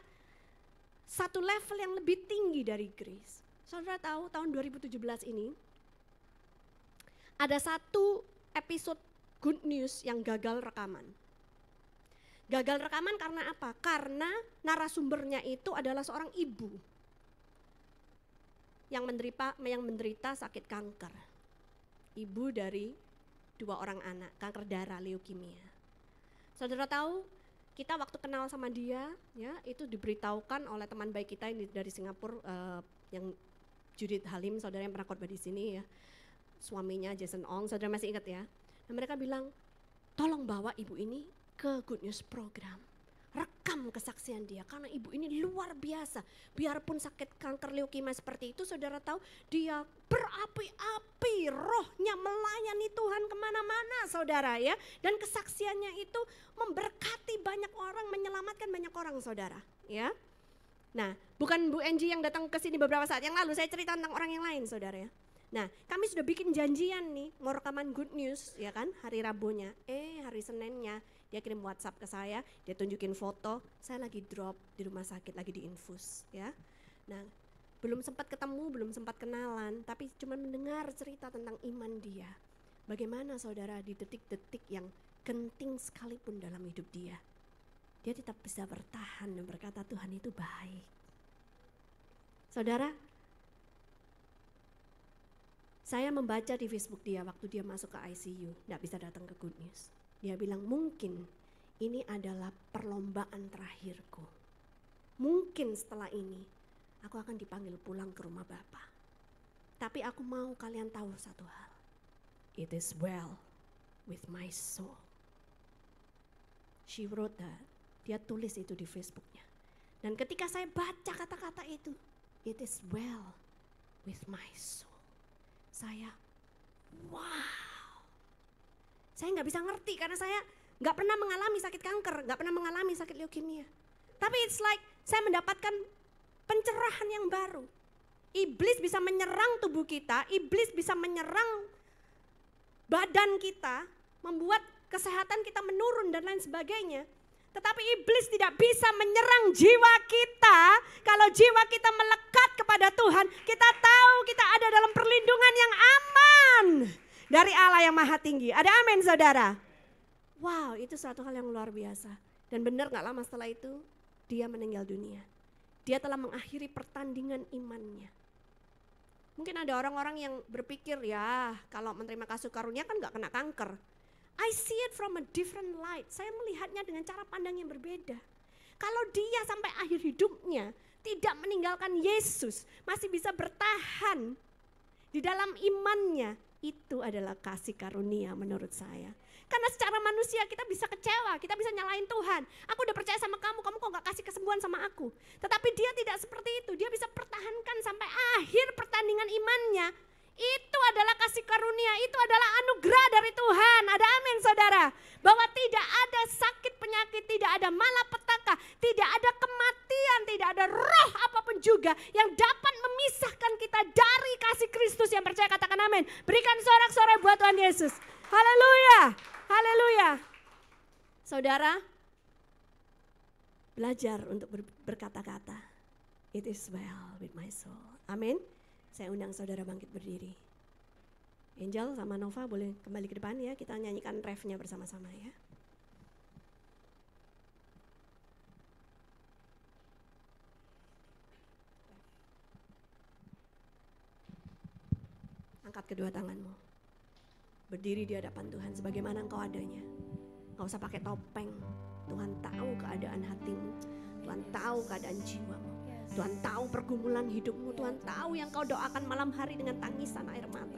[SPEAKER 1] satu level yang lebih tinggi dari grace. Saudara tahu tahun 2017 ini ada satu episode Good News yang gagal rekaman. Gagal rekaman karena apa? Karena narasumbernya itu adalah seorang ibu yang menderita sakit kanker. Ibu dari 2 orang anak, kanker darah, leukemia. Saudara tahu, kita waktu kenal sama dia, ya itu diberitahukan oleh teman baik kita yang dari Singapura, yang Judith Halim, saudara yang pernah khotbah di sini ya, suaminya Jason Ong, saudara masih ingat ya. Dan mereka bilang, tolong bawa ibu ini ke Good News program. Rekam kesaksian dia karena ibu ini luar biasa. Biarpun sakit kanker leukemia seperti itu, saudara tahu dia berapi-api, rohnya melayani Tuhan kemana-mana saudara ya. Dan kesaksiannya itu memberkati banyak orang, menyelamatkan banyak orang saudara ya. Nah, bukan Bu Angie yang datang ke sini beberapa saat yang lalu, saya cerita tentang orang yang lain saudara ya. Nah, kami sudah bikin janjian nih, mau rekaman Good News ya kan, hari Rabunya. Hari Seninnya dia kirim WhatsApp ke saya, dia tunjukin foto, saya lagi drop di rumah sakit, lagi diinfus ya. Nah, belum sempat ketemu, belum sempat kenalan, tapi cuma mendengar cerita tentang iman dia. Bagaimana saudara di detik-detik yang genting sekalipun dalam hidup dia tetap bisa bertahan dan berkata Tuhan itu baik. Saudara, saya membaca di Facebook dia waktu dia masuk ke ICU, tidak bisa datang ke Good News. Dia bilang mungkin ini adalah perlombaan terakhirku. Mungkin setelah ini aku akan dipanggil pulang ke rumah Bapa. Tapi aku mau kalian tahu satu hal. It is well with my soul. She wrote that. Dia tulis itu di Facebooknya. Dan ketika saya baca kata-kata itu, it is well with my soul. Saya, wow. Saya nggak bisa ngerti karena saya nggak pernah mengalami sakit kanker, nggak pernah mengalami sakit leukemia. Tapi it's like saya mendapatkan pencerahan yang baru. Iblis bisa menyerang tubuh kita, iblis bisa menyerang badan kita, membuat kesehatan kita menurun dan lain sebagainya. Tetapi iblis tidak bisa menyerang jiwa kita. Kalau jiwa kita melekat kepada Tuhan, kita tahu kita ada dalam perlindungan yang aman dari Allah yang Maha Tinggi. Ada amin saudara? Wow, itu suatu hal yang luar biasa. Dan benar gak lama setelah itu, dia meninggal dunia. Dia telah mengakhiri pertandingan imannya. Mungkin ada orang-orang yang berpikir, ya kalau menerima kasih karunia kan gak kena kanker. I see it from a different light. Saya melihatnya dengan cara pandang yang berbeda. Kalau dia sampai akhir hidupnya tidak meninggalkan Yesus, masih bisa bertahan di dalam imannya, itu adalah kasih karunia menurut saya. Karena secara manusia kita bisa kecewa, kita bisa nyalain Tuhan. Aku udah percaya sama kamu, kamu kok gak kasih kesembuhan sama aku. Tetapi dia tidak seperti itu, dia bisa pertahankan sampai akhir pertandingan imannya. Itu adalah kasih karunia, itu adalah anugerah dari Tuhan. Ada amin saudara. Bahwa tidak ada sakit penyakit, tidak ada malapetaka, tidak ada kematian, tidak ada roh apapun juga yang dapat memisahkan kita dari kasih Kristus. Yang percaya katakan amin. Berikan sorak-sorai buat Tuhan Yesus. Haleluya, haleluya. Saudara, belajar untuk berkata-kata. It is well with my soul. Amin. Saya undang saudara bangkit berdiri. Angel sama Nova boleh kembali ke depan ya, kita nyanyikan refnya bersama-sama ya. Angkat kedua tanganmu. Berdiri di hadapan Tuhan sebagaimana engkau adanya. Gak usah pakai topeng. Tuhan tahu keadaan hatimu. Tuhan tahu keadaan jiwamu. Tuhan tahu pergumulan hidupmu, Tuhan tahu yang kau doakan malam hari dengan tangisan air mata.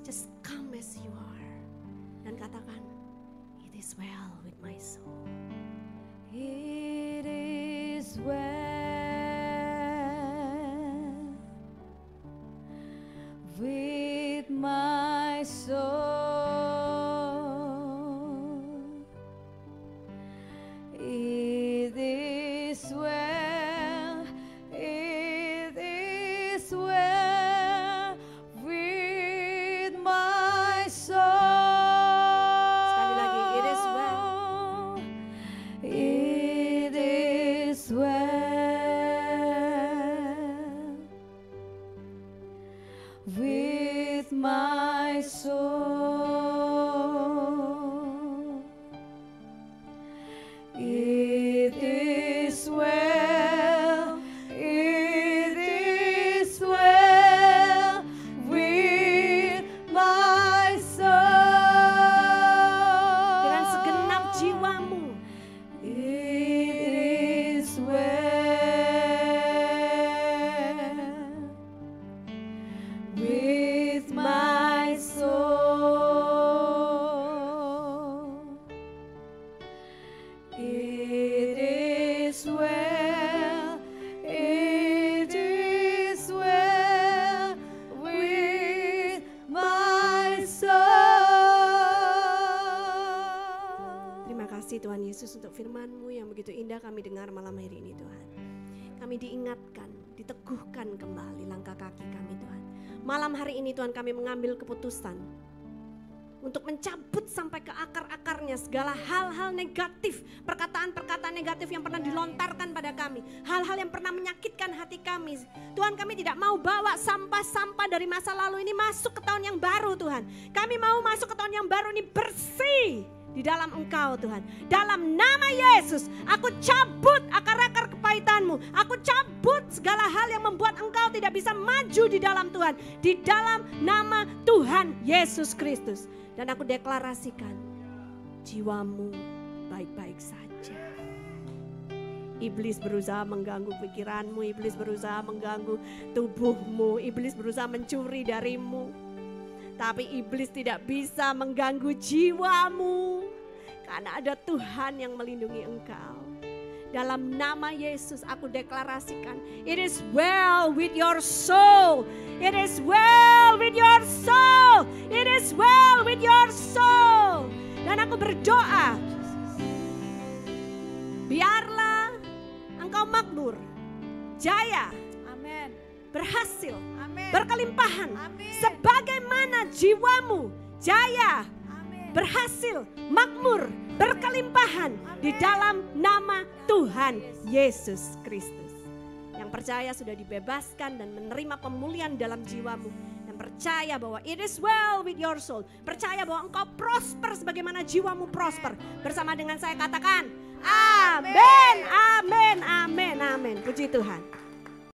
[SPEAKER 1] Just come as you are. Dan katakan, it is well with my soul.
[SPEAKER 2] It is well with my soul. It is well.
[SPEAKER 1] Tuhan Yesus untuk firman-Mu yang begitu indah kami dengar malam hari ini Tuhan. kami diingatkan, diteguhkan kembali langkah kaki kami Tuhan. Malam hari ini Tuhan kami mengambil keputusan untuk mencabut sampai ke akar-akarnya segala hal-hal negatif, perkataan-perkataan negatif yang pernah dilontarkan pada kami, hal-hal yang pernah menyakitkan hati kami. Tuhan, kami tidak mau bawa sampah-sampah dari masa lalu ini masuk ke tahun yang baru Tuhan. Kami mau masuk ke tahun yang baru ini bersih di dalam Engkau Tuhan. Dalam nama Yesus, aku cabut akar-akar kepahitanmu. Aku cabut segala hal yang membuat Engkau tidak bisa maju di dalam Tuhan. Di dalam nama Tuhan Yesus Kristus. Dan aku deklarasikan, jiwamu baik-baik saja. Iblis berusaha mengganggu pikiranmu, iblis berusaha mengganggu tubuhmu, iblis berusaha mencuri darimu. Tapi iblis tidak bisa mengganggu jiwamu, karena ada Tuhan yang melindungi engkau. Dalam nama Yesus aku deklarasikan, it is well with your soul. It is well with your soul. It is well with your soul. Dan aku berdoa, biarlah engkau makmur, jaya,
[SPEAKER 2] Amin.
[SPEAKER 1] berhasil,
[SPEAKER 2] Amin.
[SPEAKER 1] berkelimpahan.
[SPEAKER 2] Amin.
[SPEAKER 1] Sebagaimana jiwamu jaya,
[SPEAKER 2] Amin.
[SPEAKER 1] berhasil, makmur, berkelimpahan di dalam nama Tuhan Yesus Kristus. Yang percaya sudah dibebaskan dan menerima pemulihan dalam jiwamu. Dan percaya bahwa it is well with your soul. Percaya bahwa engkau prosper sebagaimana jiwamu prosper. Bersama dengan saya katakan, amin, amin, amin, amin. Puji Tuhan.